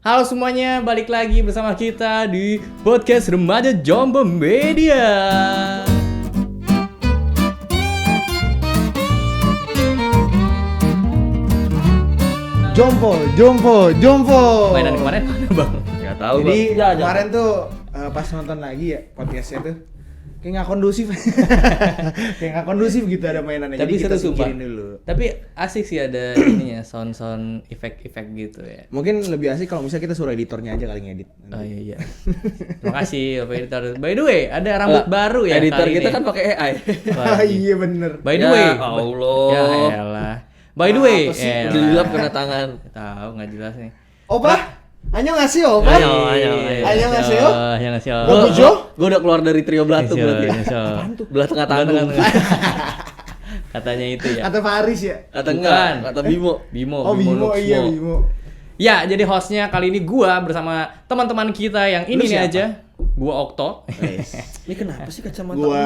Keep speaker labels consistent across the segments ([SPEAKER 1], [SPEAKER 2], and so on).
[SPEAKER 1] Halo semuanya, balik lagi bersama kita di podcast Remaja Jombo Media.
[SPEAKER 2] Jompo.
[SPEAKER 1] Mainan kemarin mana bang?
[SPEAKER 3] Gak tahu.
[SPEAKER 2] Jadi
[SPEAKER 3] Bang.
[SPEAKER 2] kemarin tuh pas nonton lagi ya podcastnya tuh kayak nggak kondusif, kayak nggak kondusif gitu ada mainannya.
[SPEAKER 1] Tapi
[SPEAKER 2] Jadi kita
[SPEAKER 1] seru sumpah.
[SPEAKER 2] singkirin dulu.
[SPEAKER 1] Tapi asik sih ada ininya, sound efek gitu ya.
[SPEAKER 2] Mungkin lebih asik kalau misalnya kita suruh editornya aja kali ngedit.
[SPEAKER 1] Oh iya. Terima kasih Bapak Editor. By the way, ada rambut baru ya
[SPEAKER 3] Editor
[SPEAKER 1] kali
[SPEAKER 3] kita
[SPEAKER 1] ini.
[SPEAKER 3] kan pakai AI.
[SPEAKER 2] Iya bener.
[SPEAKER 1] By the
[SPEAKER 3] Ya
[SPEAKER 1] way,
[SPEAKER 3] Allah.
[SPEAKER 1] Ya elah. By the way,
[SPEAKER 2] Apa sih?
[SPEAKER 3] Udah dilap kena tangan.
[SPEAKER 1] Tahu nggak jelas nih.
[SPEAKER 2] Opa, Anyo ngasih Opa.
[SPEAKER 3] Ayo.
[SPEAKER 2] Ayo ngasih yo.
[SPEAKER 1] Ayo ngasih yo.
[SPEAKER 2] Gua bujo.
[SPEAKER 3] Gue udah keluar dari trio belatung berarti. Belah tengah tanggung.
[SPEAKER 1] Katanya itu ya.
[SPEAKER 2] Kata Faris ya.
[SPEAKER 3] Kata
[SPEAKER 1] Bukan.
[SPEAKER 3] enggak, kata Bimo.
[SPEAKER 2] Oh Bimo, iya
[SPEAKER 1] Luxmo.
[SPEAKER 2] Bimo.
[SPEAKER 1] Ya, jadi hostnya kali ini gua bersama teman-teman kita yang
[SPEAKER 2] Lu
[SPEAKER 1] ini nih
[SPEAKER 2] siapa?
[SPEAKER 1] aja. Gua Okto.
[SPEAKER 3] Ini kenapa sih kacamata?
[SPEAKER 2] Gua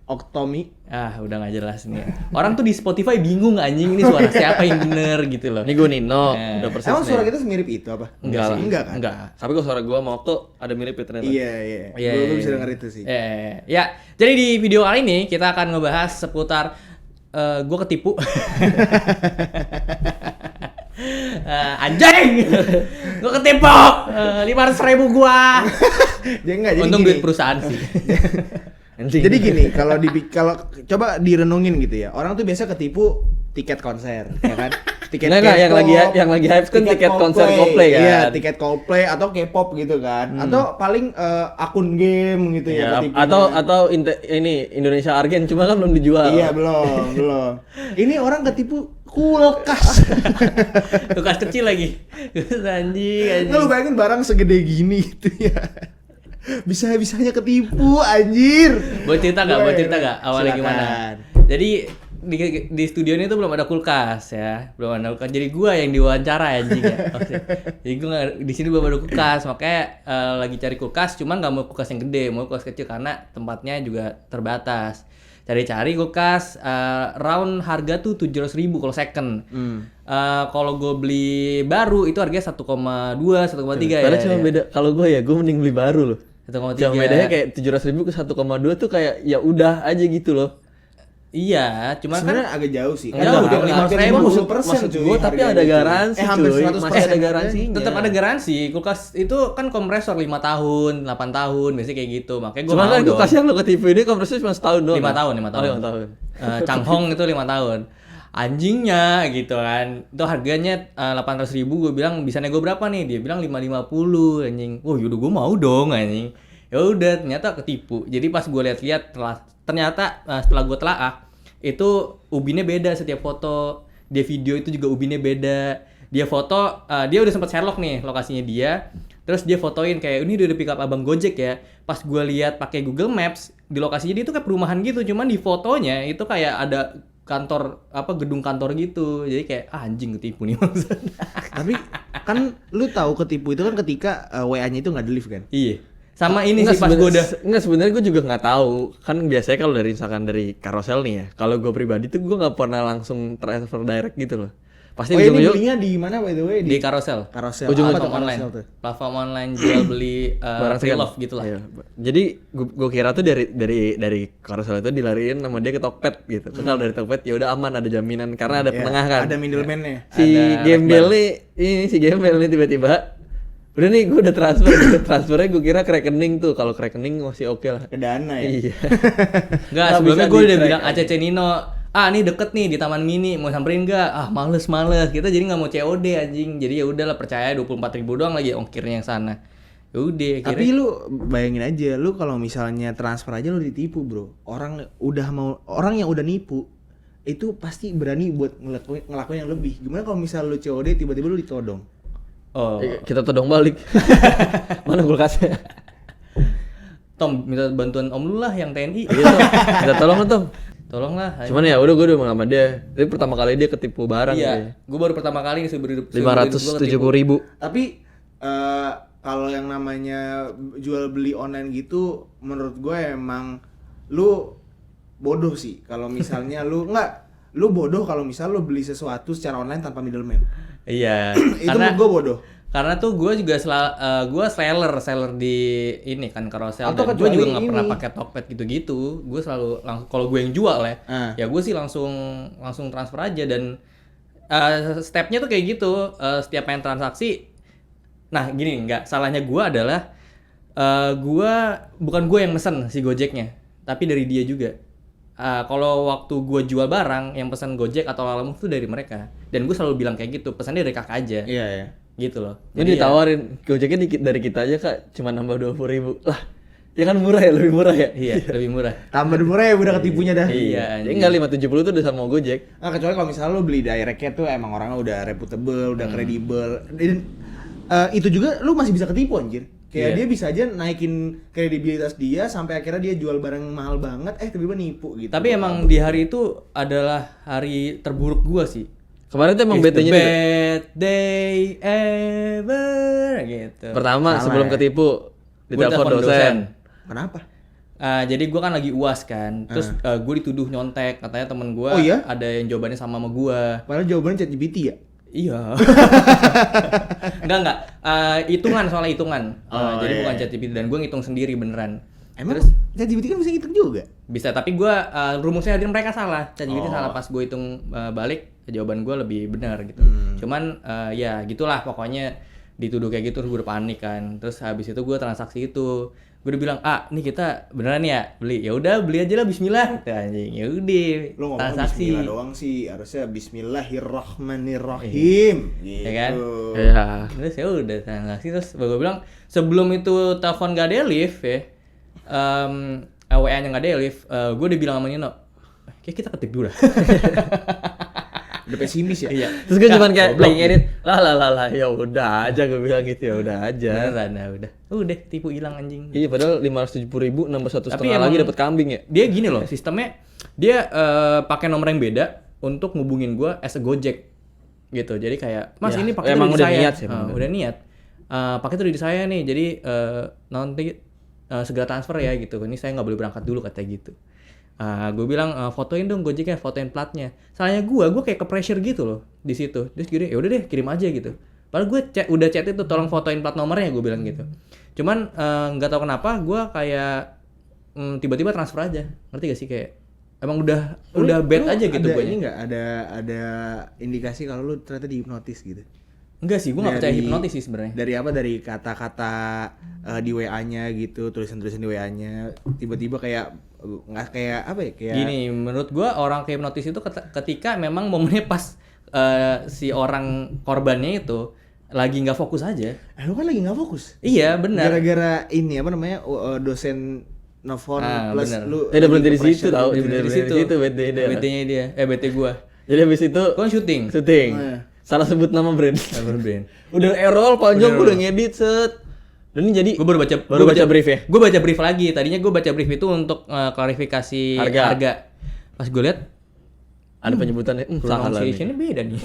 [SPEAKER 2] Oktomi.
[SPEAKER 1] Ah, udah nggak jelas nih. Orang tuh di Spotify bingung anjing ini suara siapa yang bener gitu loh.
[SPEAKER 3] Ini gue Nino,
[SPEAKER 1] Eh.
[SPEAKER 3] udah persis
[SPEAKER 2] Emang
[SPEAKER 3] nih.
[SPEAKER 2] suara kita semirip itu apa?
[SPEAKER 1] Enggak
[SPEAKER 3] Enggak
[SPEAKER 1] sih.
[SPEAKER 3] lah.
[SPEAKER 2] Enggak kan?
[SPEAKER 1] Enggak.
[SPEAKER 3] Tapi kok suara gue sama Okto ada mirip ya ternyata.
[SPEAKER 2] Iya.
[SPEAKER 1] Iya,
[SPEAKER 2] Lu
[SPEAKER 1] iya,
[SPEAKER 2] bisa
[SPEAKER 1] iya.
[SPEAKER 2] denger itu sih.
[SPEAKER 1] Ya, jadi di video kali ini kita akan ngebahas seputar gua ketipu. Anjing, gua ketipu. 500.000 gua.
[SPEAKER 2] Jadi enggak jadi
[SPEAKER 1] Untung
[SPEAKER 2] gini.
[SPEAKER 1] duit perusahaan sih.
[SPEAKER 3] Anjing.
[SPEAKER 2] Jadi gini, kalau coba direnungin gitu ya. Orang tuh biasa ketipu tiket konser, ya kan? Tiket
[SPEAKER 3] Enggak,
[SPEAKER 2] K-pop,
[SPEAKER 3] yang lagi hype kan tiket konser Coldplay kan.
[SPEAKER 2] Iya, tiket Coldplay atau K-pop gitu kan. Atau paling akun game gitu ya,
[SPEAKER 3] Ya,
[SPEAKER 2] ketipunya.
[SPEAKER 3] atau ini Indonesia Argen cuma kan belum dijual.
[SPEAKER 2] Iya, belum. Ini orang ketipu kulkas.
[SPEAKER 1] Kulkas kecil lagi. Anjing.
[SPEAKER 2] Nggak, lu bayangin barang segede gini gitu ya. Bisa-bisanya ketipu anjir.
[SPEAKER 1] Boleh cerita nggak? Boleh cerita
[SPEAKER 2] Woi,
[SPEAKER 1] nggak? Awalnya
[SPEAKER 2] silakan.
[SPEAKER 1] gimana? Jadi di studio ini tuh belum ada kulkas ya, belum ada kulkas. Jadi gua yang diwawancara anjing ya. Jadi gua di sini belum ada kulkas, makanya lagi cari kulkas. Cuman nggak mau kulkas yang gede, mau kulkas kecil karena tempatnya juga terbatas. Cari-cari kulkas, round harga tuh 700.000 kalau second. Kalau gue beli baru itu harganya 1,2, 1,3 ya.
[SPEAKER 3] Padahal cuma beda. Kalau gue mending beli baru loh.
[SPEAKER 1] 1,3.
[SPEAKER 3] Cuma bedanya kayak 700.000 ke 1,2 tuh kayak ya udah aja gitu loh.
[SPEAKER 1] Iya, cuman kan
[SPEAKER 2] Sebenarnya agak jauh sih.
[SPEAKER 1] Jauh dong,
[SPEAKER 2] 50%
[SPEAKER 1] 500.000.
[SPEAKER 3] Maksud
[SPEAKER 2] cuy
[SPEAKER 3] gue tapi
[SPEAKER 2] harganya
[SPEAKER 3] ada
[SPEAKER 2] cuy.
[SPEAKER 3] garansi
[SPEAKER 2] Hampir
[SPEAKER 3] cuy.
[SPEAKER 2] 100%
[SPEAKER 3] Masih ada
[SPEAKER 2] harganya.
[SPEAKER 3] garansinya.
[SPEAKER 1] tetap ada garansi. Kulkas itu kan kompresor 5 tahun, 8 tahun, biasanya kayak gitu. Makanya gue
[SPEAKER 3] Cuma
[SPEAKER 1] mau
[SPEAKER 3] kan
[SPEAKER 1] dong.
[SPEAKER 3] kulkas yang lo ketipu ini kompresnya cuma setahun doang.
[SPEAKER 1] 5 tahun, 5
[SPEAKER 3] Oh,
[SPEAKER 1] tahun.
[SPEAKER 3] 5 tahun.
[SPEAKER 1] Changhong itu 5 tahun. Anjingnya gitu kan. Itu harganya 800.000, gue bilang bisa nego berapa nih? Dia bilang 550 anjing. Wah, yaudah gue mau dong anjing. Ya udah, ternyata ketipu. Jadi pas gue lihat-lihat ternyata setelah gue telaah itu ubinnya beda setiap foto. Dia video itu juga ubinnya beda. Dia foto, dia udah sempat Sherlock nih lokasinya dia. Terus dia fotoin kayak ini udah pick up abang Gojek ya. Pas gue lihat pakai Google Maps di lokasinya dia itu kayak perumahan gitu. Cuman di fotonya itu kayak ada kantor gedung kantor gitu. Jadi kayak anjing ketipu nih maksudnya.
[SPEAKER 2] Tapi kan lu tahu ketipu itu kan ketika WA-nya itu nggak deliver kan?
[SPEAKER 1] Iya. Sama ini
[SPEAKER 3] Nggak,
[SPEAKER 1] sih pas gue udah
[SPEAKER 3] Enggak, sebenarnya gue juga nggak tahu. Kan biasanya kalau dari carousel nih ya. Kalau gue pribadi tuh gue nggak pernah langsung transfer direct gitu loh. Pasti
[SPEAKER 2] Oh ini
[SPEAKER 3] ujung-ujung
[SPEAKER 2] belinya di mana by the way?
[SPEAKER 1] di carousel.
[SPEAKER 2] Carousel.
[SPEAKER 1] Platform
[SPEAKER 3] Ujung-ujung
[SPEAKER 2] Apa tuh
[SPEAKER 1] online.
[SPEAKER 2] carousel tuh?
[SPEAKER 1] Platform online jual beli
[SPEAKER 3] barang
[SPEAKER 1] free
[SPEAKER 3] second.
[SPEAKER 1] love gitu lah.
[SPEAKER 3] Iya. Jadi gue kira tuh dari carousel itu dilariin sama dia ke Tokped gitu. Terus kalau dari Tokped ya udah aman, ada jaminan karena ada
[SPEAKER 2] Ya,
[SPEAKER 3] penengah kan.
[SPEAKER 2] Ada middleman-nya.
[SPEAKER 1] Ada
[SPEAKER 3] Si Gembel nih tiba-tiba udah nih gue udah transfernya gue kira ke rekening tuh. Kalau ke rekening masih oke lah.
[SPEAKER 2] Ke dana ya.
[SPEAKER 3] Iya.
[SPEAKER 1] Enggak,
[SPEAKER 2] Nggak
[SPEAKER 1] sebelumnya
[SPEAKER 2] bisa
[SPEAKER 1] gue udah
[SPEAKER 2] di-track
[SPEAKER 1] bilang
[SPEAKER 2] aja.
[SPEAKER 1] ACC Nino, ini deket nih di Taman Mini, mau samperin nggak? Males. Kita jadi nggak mau COD anjing. Jadi ya udahlah, percaya 24.000 doang lagi ongkirnya yang sana. Ya udah,
[SPEAKER 2] Tapi lu bayangin aja, lu kalau misalnya transfer aja lu ditipu, Bro. Orang yang udah nipu itu pasti berani buat ngelakuin yang lebih. Gimana kalau misal lu COD tiba-tiba lu ditodong?
[SPEAKER 1] Oh,
[SPEAKER 3] Kita todong balik. Mana kulkasnya?
[SPEAKER 1] Tom minta bantuan Om lu lah yang TNI.
[SPEAKER 3] Iya Tom, kita tolong lo Tom.
[SPEAKER 1] Tolonglah.
[SPEAKER 3] Cuman ya udah gue udah sama dia. Tapi pertama kali dia ketipu barang.
[SPEAKER 1] Iya, gue baru pertama kali seumur hidup
[SPEAKER 3] 570.000.
[SPEAKER 2] Tapi kalau yang namanya jual beli online gitu, menurut gue emang lu bodoh sih. Kalau misalnya lu bodoh kalau misal lu beli sesuatu secara online tanpa middleman.
[SPEAKER 1] Iya,
[SPEAKER 2] Itu menurut gue bodoh.
[SPEAKER 1] Karena tuh gue juga gue seller di ini kan carousel,
[SPEAKER 2] Atau
[SPEAKER 1] dan gue
[SPEAKER 2] kecuali
[SPEAKER 1] juga nggak pernah
[SPEAKER 2] ini.
[SPEAKER 1] pakai Tokped gitu-gitu. Gue selalu kalau gue yang jual ya, ya gue sih langsung transfer aja. Dan stepnya tuh kayak gitu. Setiap main transaksi, nah gini, nggak salahnya gue adalah bukan gue yang mesen si Gojeknya, tapi dari dia juga. Kalau waktu gue jual barang, yang pesan Gojek atau Lalamove tuh dari mereka. Dan gue selalu bilang kayak gitu, pesannya dari kakak aja.
[SPEAKER 2] Iya ya.
[SPEAKER 1] Gitu loh.
[SPEAKER 3] Ini
[SPEAKER 1] Jadi ya,
[SPEAKER 3] ditawarin Gojeknya dikit dari kita aja kak, cuma nambah 20.000 lah. Ya kan murah ya, lebih murah ya.
[SPEAKER 1] iya, lebih murah.
[SPEAKER 2] Tambah murah ya udah ketipunya dah.
[SPEAKER 1] Iya,
[SPEAKER 3] Ya enggak 570 tuh udah sama Gojek.
[SPEAKER 2] Nah, kecuali kalau misalnya lu beli directnya tuh emang orangnya udah reputable, udah kredibel. Dan itu juga lu masih bisa ketipu anjir. Kayak
[SPEAKER 1] Iya.
[SPEAKER 2] dia bisa aja naikin kredibilitas dia sampai akhirnya dia jual barang mahal banget, tiba-tiba nipu gitu.
[SPEAKER 1] Tapi emang di hari itu adalah hari terburuk gua sih.
[SPEAKER 3] Kemarin tuh emang
[SPEAKER 1] It's the
[SPEAKER 3] BT-nya
[SPEAKER 1] bad day ever gitu.
[SPEAKER 3] pertama
[SPEAKER 2] Salah
[SPEAKER 3] sebelum
[SPEAKER 2] ya.
[SPEAKER 3] ketipu
[SPEAKER 1] Gua
[SPEAKER 3] ditelepon
[SPEAKER 1] telepon
[SPEAKER 3] dosen.
[SPEAKER 2] Kenapa?
[SPEAKER 1] Jadi gue kan lagi UAS kan, terus gue dituduh nyontek, katanya temen gue
[SPEAKER 2] Oh iya?
[SPEAKER 1] ada yang jawabannya sama gue.
[SPEAKER 2] Padahal jawabannya ChatGPT ya.
[SPEAKER 1] Iya. enggak. Hitungan, soalnya hitungan. Jadi
[SPEAKER 2] iya.
[SPEAKER 1] bukan ChatGPT, dan gue ngitung sendiri beneran.
[SPEAKER 2] Emang
[SPEAKER 1] Terus
[SPEAKER 2] ChatGPT kan bisa ngitung juga.
[SPEAKER 1] bisa, tapi gue rumusnya hadir mereka salah. ChatGPT
[SPEAKER 2] Oh.
[SPEAKER 1] salah, pas gue hitung balik jawaban gue lebih benar gitu. Cuman ya gitulah pokoknya, dituduh kayak gitu, terus gue udah panik kan. Terus habis itu gue transaksi itu, gue udah bilang, nih kita beneran ya beli. Ya udah beli aja lah, bismillah. Gitu, anjing. Ya udah
[SPEAKER 2] Lu ngomong
[SPEAKER 1] transaksi.
[SPEAKER 2] bismillah doang sih, harusnya bismillahirrahmanirrahim gitu.
[SPEAKER 1] Ya kan?
[SPEAKER 3] Iya.
[SPEAKER 1] Terus ya udah transaksi, terus gue bilang sebelum itu telepon gak ada lift ya, WA-nya gak ada lift, gue udah bilang sama Nino, kayak kita ketipu dah.
[SPEAKER 2] Udah pesimis ya?
[SPEAKER 1] Iya.
[SPEAKER 3] Terus gue cuman kayak
[SPEAKER 1] goblok.
[SPEAKER 3] playing edit, lah ya udah aja gue bilang gitu, ya udah aja.
[SPEAKER 1] Beneran, nah udah tipu hilang anjing.
[SPEAKER 3] Iya padahal 570.000 nambah 1,5
[SPEAKER 1] Tapi
[SPEAKER 3] lagi
[SPEAKER 1] emang-
[SPEAKER 3] dapat kambing ya.
[SPEAKER 1] Dia gini loh sistemnya, dia pakai nomor yang beda untuk ngubungin gue as a Gojek gitu. Jadi kayak, Mas
[SPEAKER 3] Ya,
[SPEAKER 1] ini pakai
[SPEAKER 3] emang
[SPEAKER 1] dari
[SPEAKER 3] udah
[SPEAKER 1] saya.
[SPEAKER 3] niat sih, emang udah.
[SPEAKER 1] Udah niat. Pakai tuh di saya nih. Jadi nanti segera transfer ya gitu. Ini saya nggak boleh berangkat dulu katanya gitu. Gue bilang fotoin dong Gojeknya, fotoin platnya. Salahnya gue kayak ke pressure gitu loh di situ. Terus gini, ya udah deh kirim aja gitu. Padahal gue udah chat itu, tolong fotoin plat nomornya, gue bilang gitu. Cuman nggak tahu kenapa gue kayak tiba-tiba transfer aja. Ngerti gak sih, kayak emang udah bad aja gitu
[SPEAKER 2] Ada
[SPEAKER 1] gue.
[SPEAKER 2] ini nggak ada indikasi kalau lu ternyata dihipnotis gitu.
[SPEAKER 1] Enggak sih, gue nggak percaya
[SPEAKER 2] Dari-
[SPEAKER 1] hipnotis sih sebenarnya.
[SPEAKER 2] Dari apa? Dari kata-kata di WA-nya gitu, tulisan-tulisan di WA-nya, tiba-tiba kayak nggak kayak apa ya? Kayak
[SPEAKER 1] Gini, menurut gue orang kayak hipnotis itu ketika memang momennya pas si orang korbannya itu lagi nggak fokus aja.
[SPEAKER 2] lu kan lagi nggak fokus.
[SPEAKER 1] Iya benar.
[SPEAKER 2] Gara-gara ini apa namanya? Dosen nelfon plus
[SPEAKER 1] bener.
[SPEAKER 2] lu.
[SPEAKER 3] Udah berhenti di
[SPEAKER 2] pressure
[SPEAKER 3] situ tahu.
[SPEAKER 2] gitu.
[SPEAKER 1] Dari situ.
[SPEAKER 3] BT dia.
[SPEAKER 1] BT-nya dia, BT gue.
[SPEAKER 3] Jadi habis itu
[SPEAKER 1] Gue syuting.
[SPEAKER 3] syuting.
[SPEAKER 2] Oh, iya.
[SPEAKER 3] Salah sebut nama brand.
[SPEAKER 1] Brand.
[SPEAKER 3] Udah error panjang, gue udah ngedit set. Dan ini jadi
[SPEAKER 1] Gue baru baca
[SPEAKER 3] brief ya.
[SPEAKER 1] Gue baca brief lagi. Tadinya gue baca brief itu untuk klarifikasi
[SPEAKER 3] Harga.
[SPEAKER 1] Pas gue lihat
[SPEAKER 3] Ada penyebutannya, salah nih.
[SPEAKER 1] pronunciation-nya beda nih.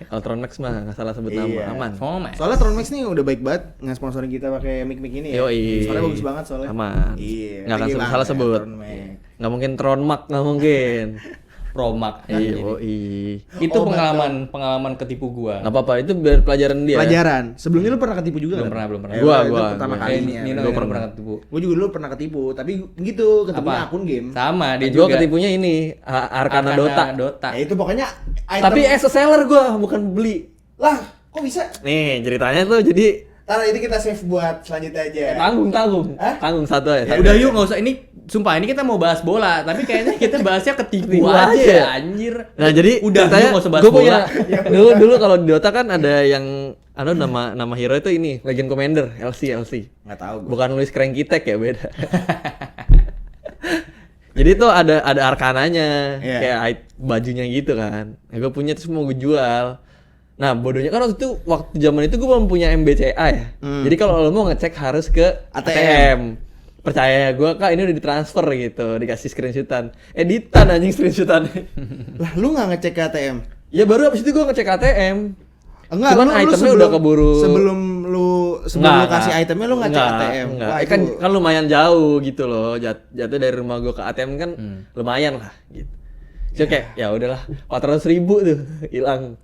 [SPEAKER 3] Kalau Tronmax mah nggak salah sebut
[SPEAKER 2] Iya.
[SPEAKER 3] nama, aman.
[SPEAKER 1] Format.
[SPEAKER 2] Soalnya Tronmax nih udah baik banget nge-sponsorin kita pakai mic-mic ini ya.
[SPEAKER 3] Yoi.
[SPEAKER 2] Soalnya bagus banget soalnya.
[SPEAKER 3] Aman.
[SPEAKER 2] Iya.
[SPEAKER 3] Nggak akan
[SPEAKER 2] thank you
[SPEAKER 3] salah
[SPEAKER 2] banget,
[SPEAKER 3] sebut.
[SPEAKER 2] Tronmax.
[SPEAKER 3] Nggak mungkin Tronmax, nggak mungkin.
[SPEAKER 1] Promak.
[SPEAKER 3] Iya,
[SPEAKER 1] Itu
[SPEAKER 2] Oh,
[SPEAKER 1] pengalaman ketipu gue.
[SPEAKER 3] nggak apa-apa, itu biar pelajaran dia.
[SPEAKER 2] Pelajaran. Sebelumnya lu pernah ketipu juga
[SPEAKER 1] Belum
[SPEAKER 2] nggak?
[SPEAKER 1] belum pernah.
[SPEAKER 3] Gua,
[SPEAKER 2] itu
[SPEAKER 3] gua,
[SPEAKER 2] pertama
[SPEAKER 3] gua.
[SPEAKER 2] kalinya.
[SPEAKER 1] Nino
[SPEAKER 3] Gua
[SPEAKER 1] yang
[SPEAKER 3] pernah.
[SPEAKER 1] pernah ketipu.
[SPEAKER 2] Gue juga dulu pernah ketipu, tapi gitu ketemunya
[SPEAKER 1] Apa?
[SPEAKER 2] akun game.
[SPEAKER 1] Sama dia
[SPEAKER 3] Gue
[SPEAKER 1] juga.
[SPEAKER 3] ketipunya ini Arkana Dota.
[SPEAKER 2] Ya itu pokoknya item.
[SPEAKER 3] Tapi as a seller gue bukan beli.
[SPEAKER 2] lah, kok bisa?
[SPEAKER 3] Nih ceritanya tuh jadi
[SPEAKER 2] Taruh itu kita save buat selanjutnya aja.
[SPEAKER 3] tanggung.
[SPEAKER 2] Hah?
[SPEAKER 3] Tanggung satu aja.
[SPEAKER 2] Ya
[SPEAKER 1] Udah yuk, nggak usah, ini sumpah ini kita mau bahas bola, tapi kayaknya kita bahasnya ketipu
[SPEAKER 3] Ketipu
[SPEAKER 1] aja
[SPEAKER 3] aja.
[SPEAKER 1] ya, anjir.
[SPEAKER 3] Nah jadi
[SPEAKER 1] udah
[SPEAKER 3] ceritanya,
[SPEAKER 1] yuk nggak usah bahas
[SPEAKER 3] gua punya,
[SPEAKER 1] bola.
[SPEAKER 3] dulu kalau di Dota kan ada yang nama hero itu ini Legend Commander LC.
[SPEAKER 2] Nggak tahu gue.
[SPEAKER 3] Bukan nulis Cranky Tag ya, beda. Jadi tuh ada arkananya,
[SPEAKER 2] Iya.
[SPEAKER 3] kayak bajunya gitu kan. Nah, gue punya terus mau gue jual. Nah bodohnya kan waktu zaman itu gue belum punya MBCA ya. Jadi kalau lo mau ngecek harus ke ATM. Percaya gue, Kak, ini udah ditransfer gitu, dikasih screenshotan. Editan anjing screenshotannya.
[SPEAKER 2] Lah, lu nggak ngecek ke ATM?
[SPEAKER 3] Ya baru abis itu gue ngecek ATM.
[SPEAKER 2] Enggak,
[SPEAKER 3] Cuman
[SPEAKER 2] lu
[SPEAKER 3] itemnya
[SPEAKER 2] sebelum-
[SPEAKER 3] udah keburu.
[SPEAKER 2] Sebelum lu kasih itemnya lu nggak cek ATM.
[SPEAKER 3] Enggak.
[SPEAKER 2] Wah,
[SPEAKER 3] Kan,
[SPEAKER 2] itu-
[SPEAKER 3] kan lumayan jauh gitu loh. Jatuh dari rumah gue ke ATM kan lumayan lah gitu. Jadi kayak ya udahlah 400.000 tuh hilang.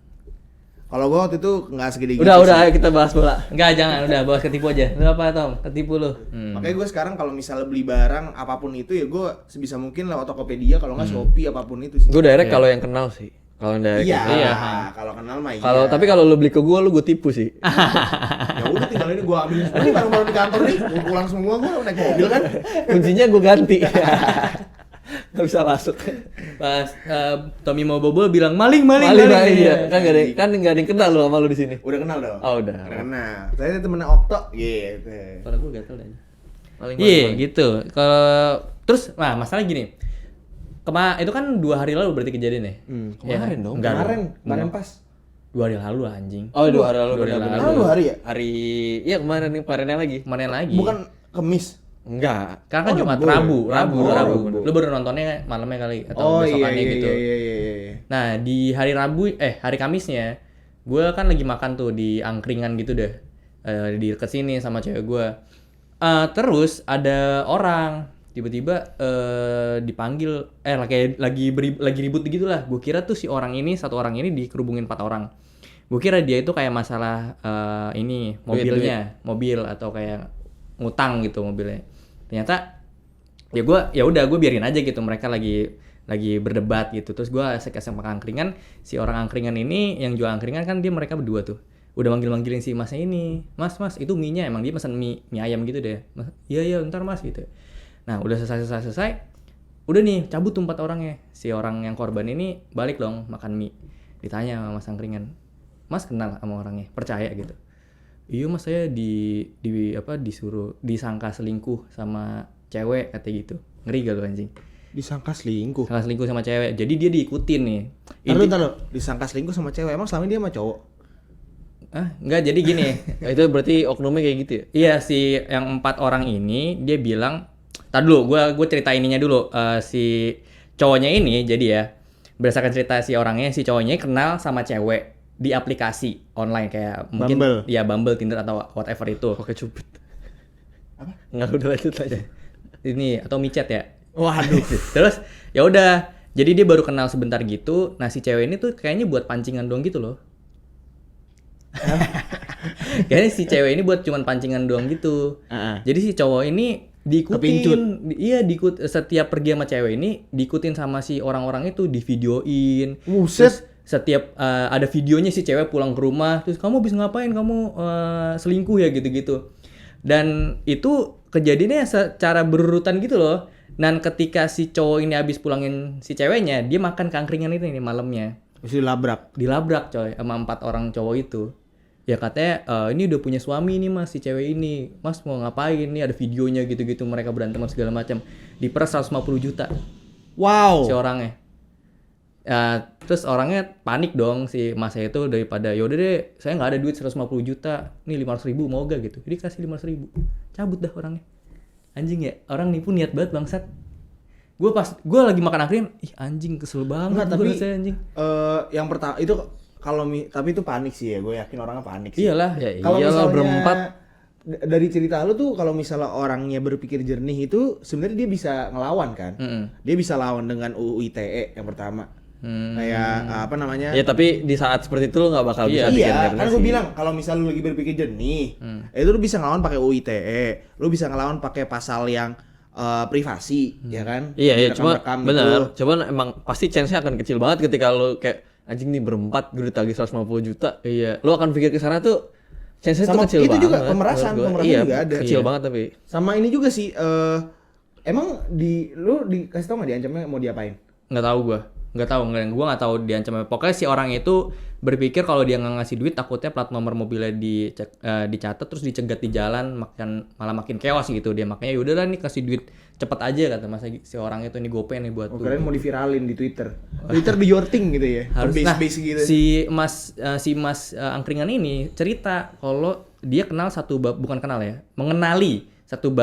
[SPEAKER 2] Kalau gua waktu itu nggak segede gitu.
[SPEAKER 3] Udah,
[SPEAKER 2] sih.
[SPEAKER 3] ayo kita bahas bola.
[SPEAKER 1] Enggak, jangan, udah bahas ketipu aja. Lu apa, Tom? Ketipu lu.
[SPEAKER 2] Makanya gue sekarang kalau misalnya beli barang apapun itu ya gue sebisa mungkin lewat Tokopedia, kalau nggak Shopee apapun itu sih.
[SPEAKER 3] Gue direct kalau yang kenal sih. Kalau yang direct.
[SPEAKER 2] Iya,
[SPEAKER 1] Iya.
[SPEAKER 2] kalau kenal mah iya.
[SPEAKER 3] Tapi kalau lu beli ke gue tipu sih.
[SPEAKER 2] Ya udah tinggal ini gue ambil semua nih barang-barang di kantor nih, gue pulang semua gue naik mobil kan.
[SPEAKER 3] Kuncinya gue ganti. Gak bisa masuk.
[SPEAKER 1] Pas Tommy mau bobol bilang maling.
[SPEAKER 3] Iya. Kan nggak ada yang kenal lu sama lu di sini.
[SPEAKER 2] Udah kenal dong.
[SPEAKER 3] Oh, udah.
[SPEAKER 2] Kenal. Saya temennya Okto, gitu.
[SPEAKER 1] Kalau gue gatel aja.
[SPEAKER 3] Maling.
[SPEAKER 1] Iya gitu. Kalau terus, nah masalah gini. Itu kan 2 hari lalu berarti kejadian ya?
[SPEAKER 3] Kemarin dong.
[SPEAKER 1] Enggak
[SPEAKER 2] Kemarin pas.
[SPEAKER 1] 2 hari lalu lah, anjing.
[SPEAKER 3] Oh, 2 hari lalu.
[SPEAKER 1] 2 hari
[SPEAKER 3] benar-benar.
[SPEAKER 1] lalu.
[SPEAKER 2] Ah, 2 hari ya?
[SPEAKER 3] Hari iya kemarinnya lagi.
[SPEAKER 1] Kemarin lagi.
[SPEAKER 2] Bukan Kemis.
[SPEAKER 3] Enggak.
[SPEAKER 1] Karena kan
[SPEAKER 2] Oh,
[SPEAKER 1] Jumat,
[SPEAKER 2] Rabu.
[SPEAKER 1] Rabu.
[SPEAKER 2] Rabu.
[SPEAKER 1] Lu baru nontonnya malamnya kali atau
[SPEAKER 2] Oh iya
[SPEAKER 1] besokannya
[SPEAKER 2] iya,
[SPEAKER 1] gitu.
[SPEAKER 2] iya.
[SPEAKER 1] Nah, di hari hari Kamisnya, gue kan lagi makan tuh di angkringan gitu deh. Di dekat sini sama cewek gue. Terus ada orang tiba-tiba dipanggil lagi ribut gitu lah. Gue kira tuh satu orang ini dikerubungin 4 orang. Gue kira dia itu kayak masalah ini mobil atau kayak ngutang gitu mobilnya. Ternyata gue biarin aja gitu, mereka lagi berdebat gitu. Terus gue asik-asik makan angkringan, si orang angkringan ini yang jual angkringan kan mereka berdua tuh udah manggilin si masnya ini, mas itu mie-nya, emang dia pesan mie ayam gitu deh. Mas, iya ntar mas gitu. Nah udah selesai, udah nih cabut tuh 4 orangnya. Si orang yang korban ini balik dong makan mie, ditanya sama mas angkringan, mas kenal sama orangnya, percaya gitu. Iya mas, saya disuruh disangka selingkuh sama cewek katanya gitu. Ngeri gak lu anjing?
[SPEAKER 2] Disangka selingkuh.
[SPEAKER 1] Disangka selingkuh sama cewek. Jadi dia diikutin nih.
[SPEAKER 2] Taruh. Disangka selingkuh sama cewek. Emang selama ini dia sama cowok?
[SPEAKER 1] Enggak, jadi gini.
[SPEAKER 3] Itu berarti oknumnya kayak gitu ya?
[SPEAKER 1] Iya, si yang 4 orang ini dia bilang, tar dulu, gue cerita ininya dulu. Si cowoknya ini jadi ya, berdasarkan cerita si orangnya, si cowoknya kenal sama cewek di aplikasi online kayak mungkin
[SPEAKER 2] Bumble.
[SPEAKER 1] ya Bumble, Tinder atau whatever itu.
[SPEAKER 3] Oke, cupid. Apa? Enggak, udah lanjut aja.
[SPEAKER 1] Ini atau micet ya.
[SPEAKER 2] Waduh.
[SPEAKER 1] Terus ya udah, jadi dia baru kenal sebentar gitu. Nah si cewek ini tuh kayaknya buat pancingan doang gitu loh. Kayaknya si cewek ini buat cuman pancingan doang gitu. Jadi si cowok ini diikutin. Iya, setiap pergi sama cewek ini diikutin sama si orang-orang itu, divideoin.
[SPEAKER 2] Buset.
[SPEAKER 1] Terus setiap ada videonya si cewek pulang ke rumah, terus kamu habis ngapain, kamu selingkuh ya gitu-gitu. Dan itu kejadiannya secara berurutan gitu loh. Dan ketika si cowok ini habis pulangin si ceweknya, dia makan angkringan itu nih malamnya.
[SPEAKER 2] Mesti
[SPEAKER 1] Dilabrak coy sama 4 orang cowok itu. Ya katanya ini udah punya suami nih mas, si cewek ini. Mas mau ngapain nih, ada videonya gitu-gitu, mereka berantem segala macam. Diperas 150 juta
[SPEAKER 2] Wow.
[SPEAKER 1] si orangnya. Terus orangnya panik dong si masnya itu, daripada yaudah deh saya nggak ada duit 150 juta, nih 500 ribu mau gak gitu. Jadi kasih 500 ribu, cabut dah orangnya. Anjing ya, orang nipu niat banget bangsat. Gue lagi makan angkringan, ih anjing kesel banget.
[SPEAKER 2] Enggak, tapi
[SPEAKER 1] rasanya, anjing.
[SPEAKER 2] Yang pertama itu tapi itu panik sih ya, gue yakin orangnya panik sih.
[SPEAKER 1] Iyalah.
[SPEAKER 3] Ya
[SPEAKER 2] Kalau
[SPEAKER 3] iyalah
[SPEAKER 2] misalnya
[SPEAKER 3] berempat.
[SPEAKER 2] dari cerita lu tuh, kalau misalnya orangnya berpikir jernih itu sebenarnya dia bisa ngelawan kan. Dia bisa lawan dengan UU ITE yang pertama. Kayak apa namanya?
[SPEAKER 3] Ya tapi di saat seperti itu lu nggak bakal bisa bikin
[SPEAKER 2] Iya,
[SPEAKER 3] jernih
[SPEAKER 2] kan gue
[SPEAKER 3] sih.
[SPEAKER 2] bilang kalau misalnya lu lagi berpikir jernih, itu lu bisa ngelawan pakai UU ITE, lu bisa ngelawan pakai pasal yang privasi, ya kan?
[SPEAKER 3] Iya, cuma
[SPEAKER 2] Direkam-rekam
[SPEAKER 3] benar.
[SPEAKER 2] gitu.
[SPEAKER 3] Cuman emang pasti chance-nya akan kecil banget ketika lu kayak anjing nih berempat gue ditagih 150 juta.
[SPEAKER 1] Iya.
[SPEAKER 3] Lu akan pikir ke sana tuh chance-nya tuh
[SPEAKER 2] Sama
[SPEAKER 3] kecil
[SPEAKER 2] itu
[SPEAKER 3] banget.
[SPEAKER 2] juga pemerasan
[SPEAKER 3] menurut gua.
[SPEAKER 2] juga ada.
[SPEAKER 3] Kecil
[SPEAKER 1] Iya.
[SPEAKER 3] banget tapi.
[SPEAKER 2] Sama ini juga sih, emang lu dikasih tau nggak diancamnya mau diapain?
[SPEAKER 1] Nggak tahu gue nggak tahu diancam apa. Pokoknya si orang itu berpikir kalau dia nggak ngasih duit, takutnya plat nomor mobilnya dicatat terus dicegat di jalan, malah makin chaos gitu dia. Makanya yaudah lah nih kasih duit cepet aja kata masa si orang itu, nih GoPay nih buat
[SPEAKER 2] Kalian mau diviralin di Twitter do your thing gitu ya?
[SPEAKER 1] harus.
[SPEAKER 2] Base gitu.
[SPEAKER 1] Si mas angkringan ini cerita kalau dia kenal mengenali satu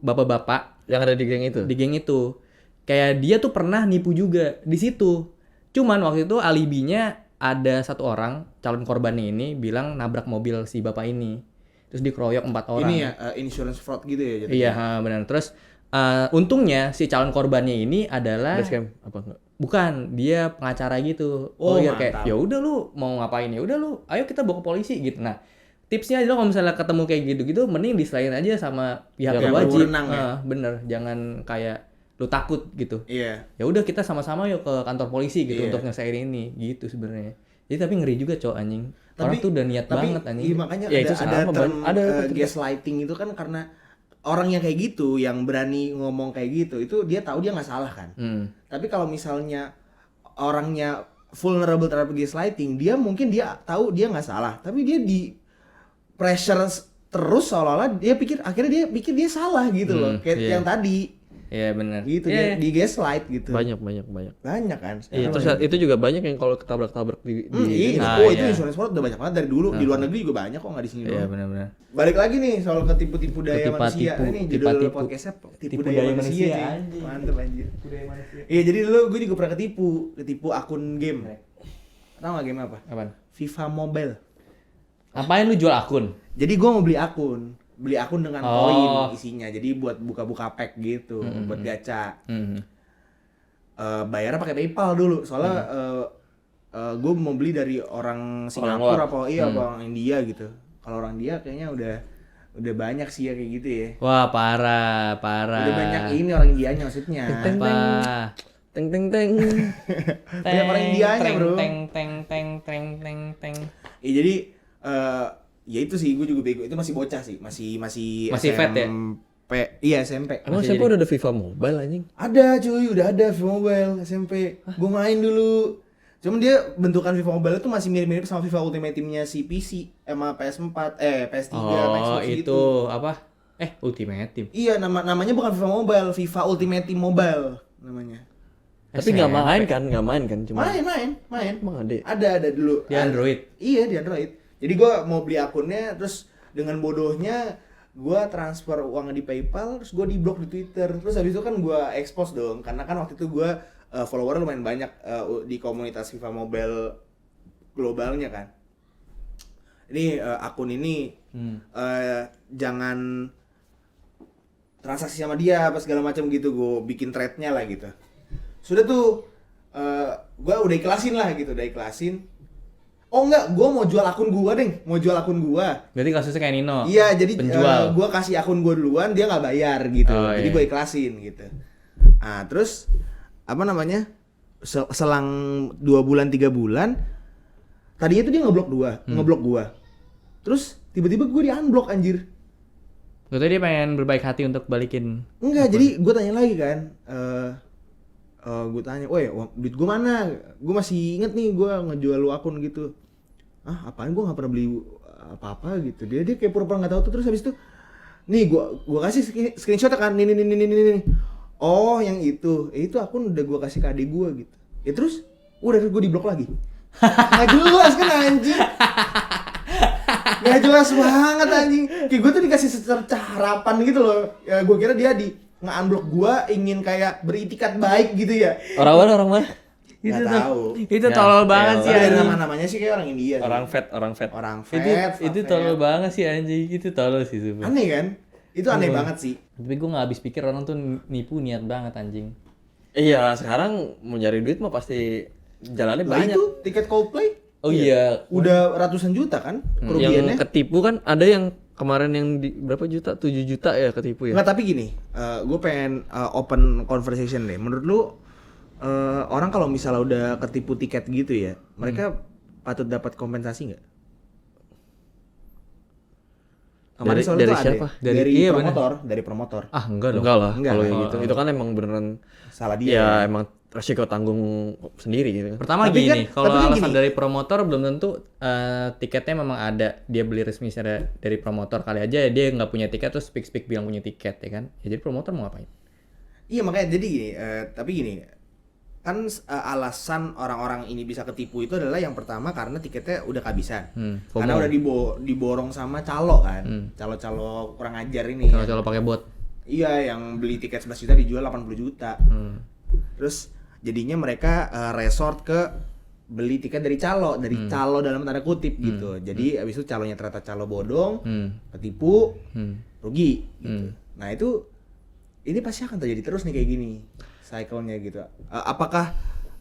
[SPEAKER 1] bapak-bapak
[SPEAKER 3] Yang ada di geng itu.
[SPEAKER 1] di geng itu. Kayak dia tuh pernah nipu juga di situ. Cuman waktu itu alibinya ada satu orang calon korbannya ini bilang nabrak mobil si bapak ini. Terus dikeroyok 4 orang.
[SPEAKER 2] Ini ya insurance fraud gitu ya jatuhnya?
[SPEAKER 1] Iya, benar. Terus untungnya si calon korbannya ini adalah
[SPEAKER 3] Ada scam apa enggak?
[SPEAKER 1] Bukan, dia pengacara gitu.
[SPEAKER 2] Oh,
[SPEAKER 1] Iya kayak
[SPEAKER 2] mantap.
[SPEAKER 1] ya udah lu mau ngapain ya udah lu, ayo kita bawa ke polisi gitu. Nah, tipsnya adalah kalau misalnya ketemu kayak gitu-gitu mending diserahin aja sama pihak
[SPEAKER 2] Yang
[SPEAKER 1] berwajib.
[SPEAKER 2] berwenang ya?
[SPEAKER 1] Bener, jangan kayak lu takut gitu.
[SPEAKER 2] Iya.
[SPEAKER 1] Ya udah kita sama-sama yuk ke kantor polisi gitu
[SPEAKER 2] Iya.
[SPEAKER 1] untuk nyelesain ini gitu sebenarnya. Jadi tapi ngeri juga cowok anjing. Orang
[SPEAKER 2] Tapi
[SPEAKER 1] tuh udah niat banget anjing.
[SPEAKER 2] Iya, makanya
[SPEAKER 3] Ya, itu
[SPEAKER 2] ada
[SPEAKER 3] sama,
[SPEAKER 2] term
[SPEAKER 3] ada
[SPEAKER 2] gaslighting itu kan karena orang yang kayak gitu, yang berani ngomong kayak gitu, itu dia tahu dia nggak salah kan. Tapi kalau misalnya orangnya vulnerable terhadap gaslighting, dia mungkin dia tahu dia nggak salah, tapi dia di pressure terus seolah-olah dia pikir akhirnya dia pikir dia salah gitu loh, kayak
[SPEAKER 1] iya.
[SPEAKER 2] yang tadi
[SPEAKER 1] Iya benar.
[SPEAKER 2] gitu,
[SPEAKER 1] Iya.
[SPEAKER 2] dia di gaslight gitu.
[SPEAKER 3] banyak
[SPEAKER 2] Banyak kan.
[SPEAKER 3] Iya,
[SPEAKER 2] sekarang
[SPEAKER 3] terus
[SPEAKER 2] banyak.
[SPEAKER 3] itu juga banyak yang kalau ketabrak-tabrak di
[SPEAKER 2] Iya,
[SPEAKER 1] Nah,
[SPEAKER 2] itu
[SPEAKER 1] iya.
[SPEAKER 2] insurance fraud udah banyak banget dari dulu. Di luar negeri juga banyak kok, nggak di sini
[SPEAKER 1] Iya
[SPEAKER 2] doang.
[SPEAKER 1] benar-benar.
[SPEAKER 2] Balik lagi nih soal ketipu-tipu daya manusia.
[SPEAKER 1] Ketipu-
[SPEAKER 2] Ini
[SPEAKER 1] tipa-tipu.
[SPEAKER 2] judul podcastnya tipu daya manusia, cuy.
[SPEAKER 1] anjing.
[SPEAKER 2] Mantep anjir. Iya, jadi dulu gue juga pernah ketipu akun game. Tahu nggak game apa?
[SPEAKER 1] Apaan?
[SPEAKER 2] FIFA Mobile.
[SPEAKER 1] Apain lu jual akun?
[SPEAKER 2] Jadi gue mau beli akun dengan
[SPEAKER 1] Oh.
[SPEAKER 2] koin isinya. Jadi buat buka-buka pack gitu, buat gacha. Bayarnya pakai PayPal dulu. Soalnya gue mau beli dari orang Singapura apa orang India gitu. Kalau orang India kayaknya udah banyak sih ya kayak gitu ya.
[SPEAKER 1] Wah, parah.
[SPEAKER 2] Udah banyak ini orang Indianya maksudnya.
[SPEAKER 1] Apa?
[SPEAKER 3] teng teng teng.
[SPEAKER 2] Banyak orang Indianya, bro.
[SPEAKER 1] Teng.
[SPEAKER 2] Ya jadi ya itu sih gue juga bego. Itu masih bocah sih, masih
[SPEAKER 1] fat ya?
[SPEAKER 2] SMP. Iya, SMP.
[SPEAKER 3] Emang siapa udah ada FIFA Mobile anjing?
[SPEAKER 2] Ada cuy, udah ada FIFA Mobile SMP. Gue main dulu. Cuman dia bentukan FIFA Mobile itu masih mirip-mirip sama FIFA Ultimate Team-nya si PC sama PS4, PS3, Xbox
[SPEAKER 1] itu
[SPEAKER 2] gitu.
[SPEAKER 1] apa? Ultimate Team.
[SPEAKER 2] Iya, namanya bukan FIFA Mobile, FIFA Ultimate Team Mobile namanya.
[SPEAKER 3] Tapi nggak main kan cuma.
[SPEAKER 2] Main.
[SPEAKER 3] Emang ada?
[SPEAKER 2] Ada dulu.
[SPEAKER 1] Di Android.
[SPEAKER 2] Iya, di Android. Jadi gua mau beli akunnya, terus dengan bodohnya gua transfer uangnya di PayPal, terus gua di-block di Twitter. Terus habis itu kan gua expose dong, karena kan waktu itu gua follower lumayan banyak di komunitas FIFA Mobile globalnya kan. Ini akun ini jangan transaksi sama dia apa segala macam gitu, gua bikin thread-nya lah gitu. Sudah tuh gue udah ikhlasin lah gitu, oh enggak, gue mau jual akun gue
[SPEAKER 1] Berarti kasusnya kayak Nino.
[SPEAKER 2] iya, jadi
[SPEAKER 1] penjual.
[SPEAKER 2] gue kasih akun gue duluan, dia nggak bayar gitu,
[SPEAKER 1] Oh,
[SPEAKER 2] jadi
[SPEAKER 1] iya.
[SPEAKER 2] gue ikhlasin gitu. Nah terus apa namanya, selang 2 bulan 3 bulan tadinya tuh dia ngeblok gue, terus tiba-tiba gue di unblock anjir.
[SPEAKER 1] Gue tadi dia pengen berbaik hati untuk balikin.
[SPEAKER 2] Enggak, jadi gue tanya lagi kan, gue tanya, woi duit gue mana? Gue masih inget nih gue ngejual lu akun gitu. Ah apaan, gue nggak pernah beli apa-apa gitu. Dia kayak pura-pura nggak tahu tuh. Terus habis itu, nih gue kasih screenshot kan, nih. Oh yang itu akun udah gue kasih ke adik gue gitu. Ya terus udah gue diblok lagi. Nggak jelas kan anjing. Nggak jelas banget anjing. Kayak gue tuh dikasih secercah harapan gitu loh. Ya gue kira dia nge-unblock gua ingin kayak beritikat baik gitu ya.
[SPEAKER 3] Orang mana?
[SPEAKER 2] Nggak tahu.
[SPEAKER 1] Itu
[SPEAKER 3] Ya,
[SPEAKER 1] tolol banget sih
[SPEAKER 2] Tapi dari
[SPEAKER 1] anjing.
[SPEAKER 2] namanya sih kayak orang India. sih.
[SPEAKER 3] Orang fat.
[SPEAKER 2] Orang
[SPEAKER 1] Itu
[SPEAKER 2] fat.
[SPEAKER 1] itu tolol banget sih anjing. Itu tolol sih sebenarnya.
[SPEAKER 2] Aneh kan? Itu aneh banget sih.
[SPEAKER 1] Tapi gue nggak habis pikir orang tuh nipu niat banget anjing.
[SPEAKER 3] Iya, sekarang mau nyari duit mah pasti jalannya
[SPEAKER 2] Lah
[SPEAKER 3] banyak.
[SPEAKER 2] itu tiket Coldplay
[SPEAKER 1] Oh iya.
[SPEAKER 2] udah ratusan juta kan kerugiannya.
[SPEAKER 3] Yang ketipu kan ada yang kemarin yang di berapa juta? 7 juta ya ketipu ya.
[SPEAKER 2] Nggak, tapi gini, gue pengen open conversation deh. Menurut lu orang kalau misalnya udah ketipu tiket gitu ya, mereka patut dapat kompensasi nggak? Kemarin soalnya
[SPEAKER 3] dari
[SPEAKER 2] tuh ada
[SPEAKER 3] siapa?
[SPEAKER 2] ya,
[SPEAKER 1] Iya,
[SPEAKER 2] dari promotor.
[SPEAKER 1] Ah enggak dong.
[SPEAKER 3] Enggak lah
[SPEAKER 2] Enggak.
[SPEAKER 3] kalau yang gitu. Itu kan emang beneran
[SPEAKER 2] Salah dia.
[SPEAKER 3] ya emang resiko tanggung sendiri gitu.
[SPEAKER 1] Pertama
[SPEAKER 2] Tapi
[SPEAKER 1] gini,
[SPEAKER 2] kan-
[SPEAKER 1] kalau
[SPEAKER 2] tapi kan
[SPEAKER 1] alasan
[SPEAKER 2] gini.
[SPEAKER 1] dari promotor belum tentu tiketnya memang ada. Dia beli resmi secara dari promotor, kali aja dia nggak punya tiket terus speak bilang punya tiket ya kan. Ya jadi promotor mau ngapain?
[SPEAKER 2] Iya makanya jadi gini, tapi gini kan alasan orang-orang ini bisa ketipu itu adalah yang pertama karena tiketnya udah kehabisan,
[SPEAKER 1] FOMO.
[SPEAKER 2] karena udah diborong sama calo kan, calo-calo kurang ajar ini.
[SPEAKER 1] Kalau pakai bot.
[SPEAKER 2] Iya, yang beli tiket 11 juta dijual 80 juta. Terus jadinya mereka resort ke beli tiket dari calo dalam tanda kutip gitu. Jadi abis itu calonya ternyata calo bodong, ketipu, rugi gitu. Nah itu ini pasti akan terjadi terus nih kayak gini cycle-nya gitu. Apakah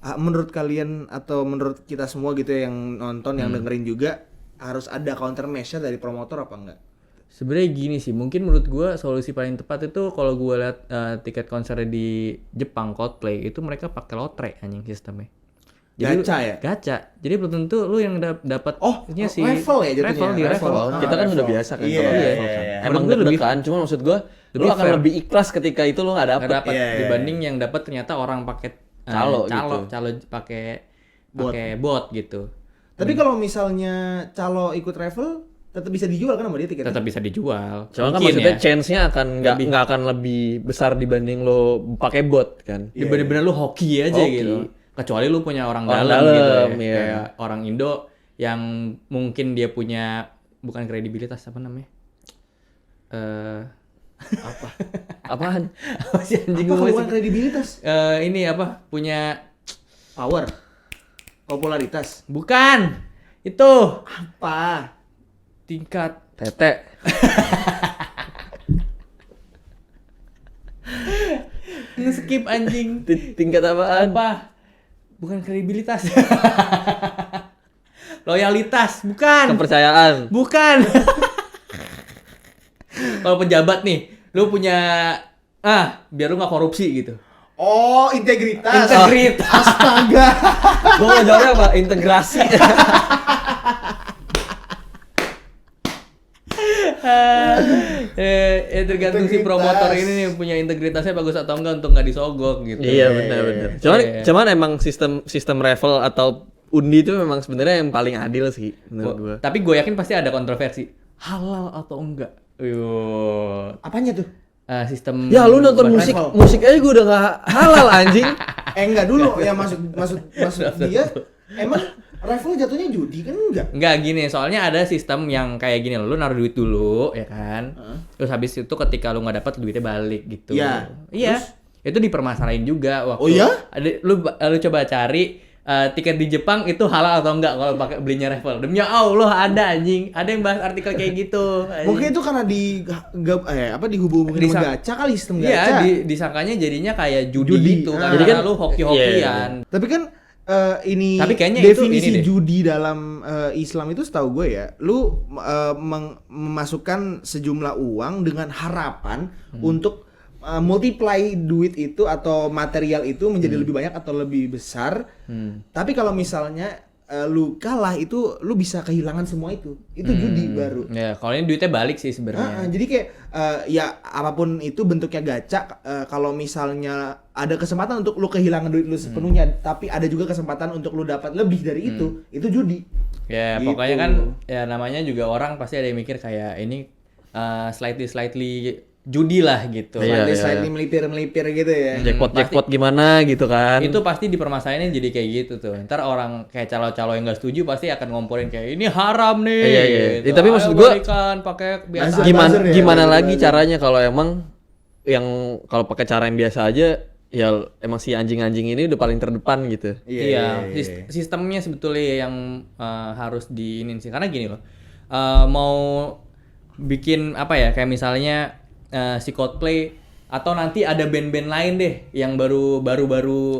[SPEAKER 2] menurut kalian atau menurut kita semua gitu ya, yang nonton, yang dengerin juga, harus ada countermeasure dari promotor apa enggak?
[SPEAKER 1] Sebenarnya gini sih, mungkin menurut gua solusi paling tepat itu kalau gua lihat tiket konsernya di Jepang Coldplay itu mereka pakai lotre anjing sistemnya.
[SPEAKER 2] Gacha ya?
[SPEAKER 1] Gacha. Jadi belum tentu lu yang dapat sih.
[SPEAKER 2] Level ya jatuhnya.
[SPEAKER 1] Level di level.
[SPEAKER 3] Kita kan udah biasa kan
[SPEAKER 2] Iya,
[SPEAKER 3] kalau
[SPEAKER 2] iya,
[SPEAKER 3] level kan.
[SPEAKER 2] iya.
[SPEAKER 3] Emang
[SPEAKER 1] Menurut gua
[SPEAKER 3] deg-degan, cuma maksud gua lu akan
[SPEAKER 1] fair.
[SPEAKER 3] lebih ikhlas ketika itu lu nggak
[SPEAKER 1] Nggak
[SPEAKER 3] dapet.
[SPEAKER 1] dapat
[SPEAKER 2] Iya, iya.
[SPEAKER 1] dibanding yang dapat ternyata orang pakai
[SPEAKER 3] Calo
[SPEAKER 1] pakai
[SPEAKER 2] Bot.
[SPEAKER 1] bot gitu.
[SPEAKER 2] Tapi kalau misalnya calo ikut travel, tetap bisa dijual kan sama dia tiketnya?
[SPEAKER 1] Tetap bisa dijual.
[SPEAKER 3] Cuma kan
[SPEAKER 1] Mungkin
[SPEAKER 3] maksudnya
[SPEAKER 1] ya.
[SPEAKER 3] chance-nya akan nggak akan lebih besar dibanding lo pakai bot kan.
[SPEAKER 1] Bener-bener lu hoki aja
[SPEAKER 3] Hoki.
[SPEAKER 1] gitu. Kecuali lu punya orang
[SPEAKER 3] Orang
[SPEAKER 1] dalam gitu ya.
[SPEAKER 3] dalam, iya.
[SPEAKER 1] Kayak orang Indo yang mungkin dia punya bukan kredibilitas apa namanya?
[SPEAKER 3] Apaan?
[SPEAKER 1] Apa sih anjing
[SPEAKER 2] Apa
[SPEAKER 1] gue
[SPEAKER 2] kalau bukan kredibilitas?
[SPEAKER 1] ini apa? Punya
[SPEAKER 2] Power. Popularitas.
[SPEAKER 1] bukan. Itu
[SPEAKER 2] Apa?
[SPEAKER 1] tingkat
[SPEAKER 3] Tete.
[SPEAKER 1] nge-skip anjing.
[SPEAKER 3] Tingkat apaan?
[SPEAKER 1] Apa? Bukan kredibilitas. Loyalitas, bukan.
[SPEAKER 3] Kepercayaan.
[SPEAKER 1] Bukan. Kalau pejabat nih, lu punya biar lu nggak korupsi gitu.
[SPEAKER 2] Oh, integritas.
[SPEAKER 1] Integritas.
[SPEAKER 2] Astaga.
[SPEAKER 3] Gua mau jawabnya apa? Integrasi.
[SPEAKER 1] Tergantung si
[SPEAKER 2] Integritas.
[SPEAKER 1] promotor ini nih punya integritasnya bagus atau enggak untuk nggak disogok gitu.
[SPEAKER 3] Iya benar-benar. Cuman emang sistem raffle atau undi itu memang sebenarnya yang paling adil sih menurut gua.
[SPEAKER 1] Tapi gue yakin pasti ada kontroversi. Halal atau enggak?
[SPEAKER 2] Apanya tuh?
[SPEAKER 1] Sistem
[SPEAKER 3] Ya lu nonton
[SPEAKER 2] Buat
[SPEAKER 3] musik
[SPEAKER 2] raffle.
[SPEAKER 3] musik aja gua udah nggak halal anjing.
[SPEAKER 2] Enggak dulu, ya maksud dia emang raffle jatuhnya judi kan enggak?
[SPEAKER 1] Enggak gini, soalnya ada sistem yang kayak gini loh, lu naruh duit dulu ya kan. Terus habis itu ketika lu nggak dapat duitnya balik gitu.
[SPEAKER 2] Iya.
[SPEAKER 1] Iya. Itu dipermasalahin juga waktu.
[SPEAKER 2] Oh iya?
[SPEAKER 1] Lu coba cari tiket di Jepang itu halal atau enggak kalau pakai belinya raffle. Demi Allah ada anjing. Ada yang bahas artikel kayak gitu. anjing.
[SPEAKER 2] Mungkin itu karena dihubung-hubungin sama
[SPEAKER 1] Disa-
[SPEAKER 2] gacha kali, sistem
[SPEAKER 1] Iya,
[SPEAKER 2] gacha.
[SPEAKER 1] disangkanya jadinya kayak judi,
[SPEAKER 2] Judi.
[SPEAKER 1] gitu kan.
[SPEAKER 2] Jadi
[SPEAKER 3] kan-
[SPEAKER 1] Karena lu hoki-hokian.
[SPEAKER 2] Tapi kan ini
[SPEAKER 1] Tapi kayaknya itu
[SPEAKER 2] definisi
[SPEAKER 1] ini deh.
[SPEAKER 2] judi dalam Islam itu setahu gue ya, lu memasukkan sejumlah uang dengan harapan untuk multiply duit itu atau material itu menjadi lebih banyak atau lebih besar. Tapi kalau misalnya lu kalah itu lu bisa kehilangan semua itu. Itu judi baru.
[SPEAKER 1] Ya, kalau ini duitnya balik sih sebenarnya.
[SPEAKER 2] Jadi kayak ya apapun itu bentuknya gacha, kalau misalnya ada kesempatan untuk lu kehilangan duit lu sepenuhnya, tapi ada juga kesempatan untuk lu dapat lebih dari itu judi.
[SPEAKER 1] Ya,
[SPEAKER 2] Gitu.
[SPEAKER 1] pokoknya kan ya namanya juga orang pasti ada yang mikir kayak ini slightly judi lah gitu.
[SPEAKER 3] Iya,
[SPEAKER 2] Slightly melipir gitu ya.
[SPEAKER 3] Jackpot gimana gitu kan.
[SPEAKER 1] Itu pasti dipermasalahinnya jadi kayak gitu tuh. Ntar orang kayak calo-calo yang nggak setuju pasti akan ngomporin kayak ini haram nih.
[SPEAKER 3] Iya, iya.
[SPEAKER 1] gitu.
[SPEAKER 3] Tapi maksud
[SPEAKER 1] Ayo
[SPEAKER 3] gua,
[SPEAKER 1] balikan pakai biasa.
[SPEAKER 2] Buzzer,
[SPEAKER 3] gimana
[SPEAKER 2] buzzer ya,
[SPEAKER 3] gimana
[SPEAKER 2] buzzer,
[SPEAKER 3] lagi
[SPEAKER 2] buzzer.
[SPEAKER 3] caranya kalau emang yang kalau pakai cara yang biasa aja ya emang si anjing-anjing ini udah paling terdepan gitu.
[SPEAKER 1] Iya, sistemnya sebetulnya yang harus diinin sih. Karena gini loh, mau bikin apa ya, kayak misalnya si Coldplay atau nanti ada band-band lain deh yang baru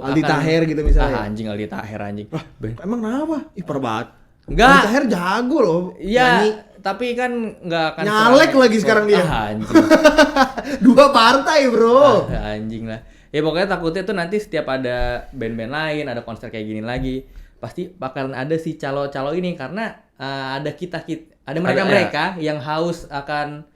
[SPEAKER 2] Aldi Taher gitu misalnya.
[SPEAKER 1] Anjing Aldi Taher anjing.
[SPEAKER 2] Emang kenapa? Ih, parah banget.
[SPEAKER 1] Enggak.
[SPEAKER 2] Aldi Taher jago loh.
[SPEAKER 1] Iya,
[SPEAKER 2] nyanyi.
[SPEAKER 1] tapi kan nggak akan
[SPEAKER 2] Nyalek lagi sekarang dia.
[SPEAKER 1] Anjing.
[SPEAKER 2] Dua partai, Bro.
[SPEAKER 1] Anjing lah. Ya pokoknya takutnya tuh nanti setiap ada band-band lain, ada konser kayak gini lagi, pasti bakalan ada si calo-calo ini karena ada ada mereka yang haus akan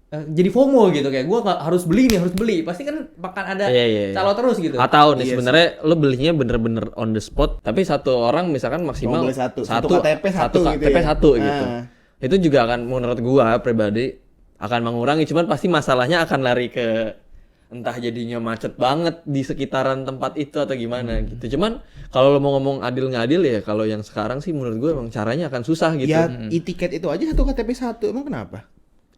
[SPEAKER 1] jadi FOMO gitu, kayak gue harus beli pasti kan bakal ada calo terus gitu.
[SPEAKER 3] Atau nih
[SPEAKER 2] Iya
[SPEAKER 3] sebenarnya lo belinya bener-bener on the spot, tapi satu orang misalkan maksimal
[SPEAKER 2] Cuma boleh satu KTP satu gitu
[SPEAKER 3] KTP
[SPEAKER 2] ya.
[SPEAKER 3] satu gitu.
[SPEAKER 2] Ah.
[SPEAKER 3] Itu juga akan menurut gua pribadi akan mengurangi, cuman pasti masalahnya akan lari ke entah jadinya macet banget di sekitaran tempat itu atau gimana gitu. Cuman kalau lo mau ngomong adil nggak adil ya, kalau yang sekarang sih menurut gua emang caranya akan susah gitu.
[SPEAKER 2] Ya, e-tiket itu aja satu KTP satu. Emang kenapa?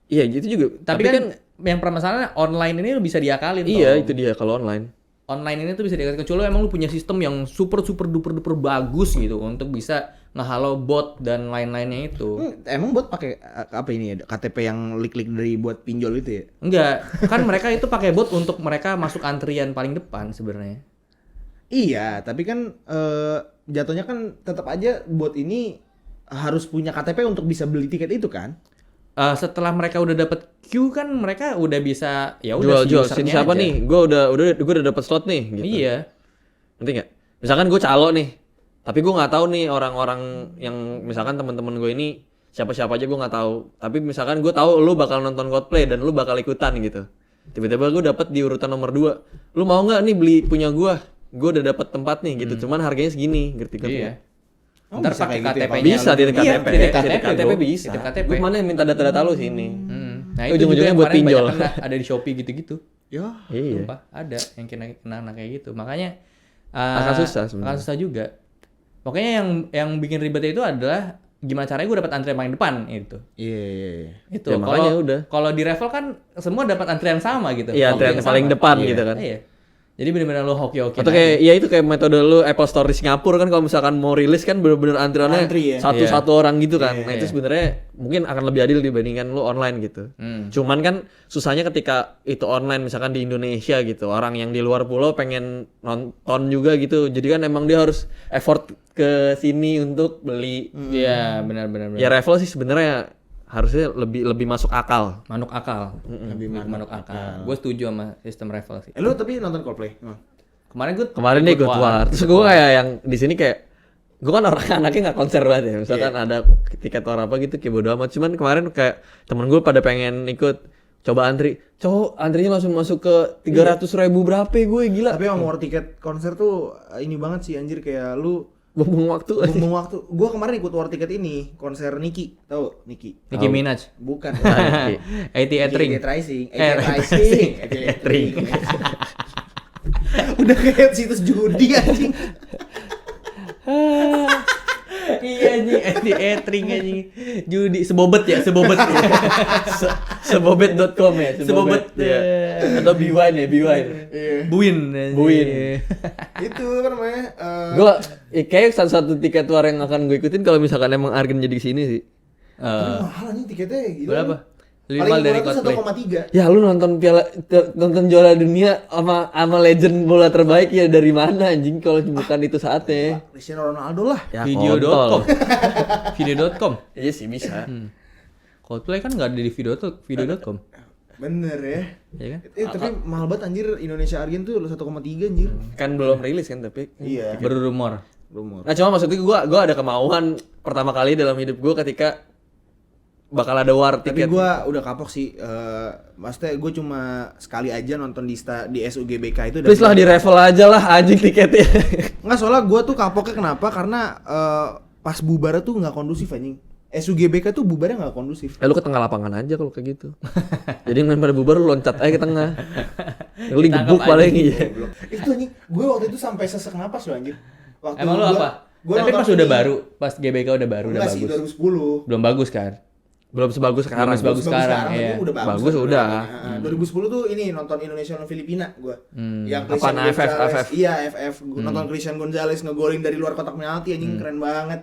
[SPEAKER 3] Iya gitu juga.
[SPEAKER 1] Tapi kan yang permasalahannya online ini bisa diakalin.
[SPEAKER 3] Iya
[SPEAKER 1] Tom.
[SPEAKER 3] itu dia kalau online.
[SPEAKER 1] Online ini tuh bisa diakalin kecuali emang lu punya sistem yang super duper bagus gitu untuk bisa ngehalau bot dan lain-lainnya itu.
[SPEAKER 2] Emang buat pakai apa ini ya? KTP yang klik-klik dari buat pinjol itu ya?
[SPEAKER 1] Enggak, kan mereka itu pakai bot untuk mereka masuk antrian paling depan sebenarnya.
[SPEAKER 2] Iya, tapi kan jatuhnya kan tetap aja buat ini harus punya KTP untuk bisa beli tiket itu kan?
[SPEAKER 1] Setelah mereka udah dapet queue kan mereka udah bisa ya udah si
[SPEAKER 3] Jual
[SPEAKER 1] usernya
[SPEAKER 3] sini siapa
[SPEAKER 1] aja.
[SPEAKER 3] nih? Gue udah dapat slot nih gitu.
[SPEAKER 1] Iya.
[SPEAKER 3] Ngerti nggak? Misalkan gue calo nih, tapi gue nggak tahu nih orang-orang yang misalkan teman-teman gue ini siapa-siapa aja gue nggak tahu. Tapi misalkan gue tahu lu bakal nonton Coldplay dan lu bakal ikutan gitu. Tiba-tiba gue dapet di urutan nomor 2. Lu mau nggak nih beli punya gue? Gue udah dapet tempat nih gitu. Cuman harganya segini, ngerti kan?
[SPEAKER 1] Iya.
[SPEAKER 2] Oh,
[SPEAKER 1] Ntar
[SPEAKER 2] bisa
[SPEAKER 1] pakai
[SPEAKER 2] kayak gitu ya, Pak?
[SPEAKER 1] KTP-nya.
[SPEAKER 3] Bisa titik
[SPEAKER 1] Iya,
[SPEAKER 3] KTP.
[SPEAKER 1] titik KTP,
[SPEAKER 3] Titik KTP
[SPEAKER 1] bro.
[SPEAKER 3] bisa.
[SPEAKER 1] Titik KTP.
[SPEAKER 3] Gue mana yang minta data-data lu sini.
[SPEAKER 1] Nah, itu
[SPEAKER 3] Ujung-ujungnya
[SPEAKER 1] juga
[SPEAKER 3] buat
[SPEAKER 1] kemarin
[SPEAKER 3] pinjol.
[SPEAKER 1] banyak kan ada di Shopee gitu-gitu.
[SPEAKER 2] Ya.
[SPEAKER 3] Iya.
[SPEAKER 1] Sumpah, ada yang kena kayak gitu. Makanya
[SPEAKER 3] Akan susah sebenarnya.
[SPEAKER 1] Akan susah juga. Pokoknya yang bikin ribetnya itu adalah gimana caranya gue dapat antrian paling depan itu.
[SPEAKER 2] Iya.
[SPEAKER 1] Itu.
[SPEAKER 3] Ya, makanya udah.
[SPEAKER 1] Kalau di Revel kan semua dapat antrian sama gitu.
[SPEAKER 3] Iya,
[SPEAKER 1] Hoki
[SPEAKER 3] antrian
[SPEAKER 1] yang
[SPEAKER 3] paling
[SPEAKER 1] sama.
[SPEAKER 3] depan
[SPEAKER 1] Iya.
[SPEAKER 3] gitu kan.
[SPEAKER 1] Iya. Jadi benar-benar lo hoki-hoki.
[SPEAKER 3] Atau kayak ya itu kayak metode lu Apple Store di Singapura kan kalau misalkan mau rilis kan bener-bener antriannya
[SPEAKER 2] Antri ya?
[SPEAKER 3] satu-satu orang gitu kan.
[SPEAKER 2] Iya,
[SPEAKER 3] Nah, itu
[SPEAKER 1] iya.
[SPEAKER 3] sebenarnya mungkin akan lebih adil dibandingkan lu online gitu. Cuman kan susahnya ketika itu online misalkan di Indonesia gitu. Orang yang di luar pulau pengen nonton juga gitu. Jadi kan emang dia harus effort ke sini untuk beli.
[SPEAKER 1] Iya, benar-benar.
[SPEAKER 3] Ya Revel sih sebenarnya harusnya lebih masuk akal.
[SPEAKER 1] Manuk akal.
[SPEAKER 2] Lebih
[SPEAKER 1] Manuk akal. Gue setuju sama sistem Revel sih.
[SPEAKER 2] Lu tapi nonton Coldplay?
[SPEAKER 1] Kemarin
[SPEAKER 3] Nih gue keluar. Terus gue kayak yang di sini kayak gue kan orang anaknya nggak konser banget ya. Misalkan ada tiket or apa gitu kayak bodo amat. Cuman kemarin kayak temen gue pada pengen ikut coba antri. Cowok antrinya langsung masuk ke 300.000 berapa gue gila.
[SPEAKER 2] Tapi emang war tiket konser tuh ini banget sih anjir, kayak lu
[SPEAKER 3] Buang waktu.
[SPEAKER 2] buang waktu. Gua kemarin ikut war tiket ini, konser Nicki, tahu Nicki?
[SPEAKER 1] Nicki Minaj.
[SPEAKER 2] Bukan.
[SPEAKER 1] AT Ring.
[SPEAKER 2] Rising.
[SPEAKER 1] Rising.
[SPEAKER 2] Ring. Udah kayak situs judi anjing.
[SPEAKER 1] Iya anjing, AT Ring anjing. Judi sebobet ya, sebobet.
[SPEAKER 3] Sebobet.com ya.
[SPEAKER 1] Sebobet.
[SPEAKER 3] Ya. Atau Bwine ya, Bwine.
[SPEAKER 1] Buin.
[SPEAKER 3] Buin.
[SPEAKER 2] Itu apa namanya?
[SPEAKER 3] Gue kayak satu-satu tiket war yang akan gue ikutin kalau misalkan emang Argen jadi kesini sih.
[SPEAKER 2] Mahal anjing tiketnya gila.
[SPEAKER 1] Berapa?
[SPEAKER 2] Paling
[SPEAKER 1] 5 dari
[SPEAKER 2] murah tuh
[SPEAKER 1] Coldplay.
[SPEAKER 2] 1,3.
[SPEAKER 3] Ya lu nonton nonton juara dunia sama legend bola terbaik ya dari mana anjing kalau bukan itu saatnya.
[SPEAKER 2] Cristiano Ronaldo lah.
[SPEAKER 3] Ya,
[SPEAKER 1] Video.com.
[SPEAKER 3] kontol.
[SPEAKER 1] Video.com.
[SPEAKER 3] Iya sih bisa.
[SPEAKER 1] Coldplay kan nggak ada di video.com.
[SPEAKER 2] Bener ya.
[SPEAKER 1] Ya kan?
[SPEAKER 2] Tapi mahal banget anjir, Indonesia Argen tuh 1,3 anjir.
[SPEAKER 3] Kan belum rilis kan tapi.
[SPEAKER 2] Iya.
[SPEAKER 1] Berumor.
[SPEAKER 2] Rumor.
[SPEAKER 3] Nah cuma maksudnya gua ada kemauan pertama kali dalam hidup gua ketika bakal ada war
[SPEAKER 2] Tapi
[SPEAKER 3] tiket.
[SPEAKER 2] gue udah kapok sih, maksudnya gue cuma sekali aja nonton di SUGBK itu.
[SPEAKER 3] Please lah di Revel aja lah anjing tiketnya.
[SPEAKER 2] Nggak, soalnya gue tuh kapoknya kenapa? Karena pas bubar tuh nggak kondusif anjing. SUGBK tuh bubarnya nggak kondusif.
[SPEAKER 3] Lu ke tengah lapangan aja kalau kayak gitu. Jadi main pada bubar lu loncat aja ke tengah. Lu digebuk paling iya.
[SPEAKER 2] Itu anjing, gue waktu itu sampai sesek napas loh anjing. Waktu
[SPEAKER 1] Emang lu apa? Tapi pas udah baru, pas GBK udah baru, udah
[SPEAKER 2] Enggak sih,
[SPEAKER 1] bagus.
[SPEAKER 2] 2010.
[SPEAKER 1] Belum bagus kan?
[SPEAKER 3] Belum sebagus sekarang.
[SPEAKER 1] Belum sebagus sekarang,
[SPEAKER 2] tapi
[SPEAKER 1] iya.
[SPEAKER 2] udah
[SPEAKER 3] Bagus udah.
[SPEAKER 2] 2010 tuh ini nonton Indonesia lawan Filipina gue. Yang
[SPEAKER 3] Apaan,
[SPEAKER 2] Christian
[SPEAKER 3] AFF?
[SPEAKER 2] Gonzalez. Iya, AFF. Gua nonton Christian Gonzalez ngegolin dari luar kotak penalti anjing, keren banget.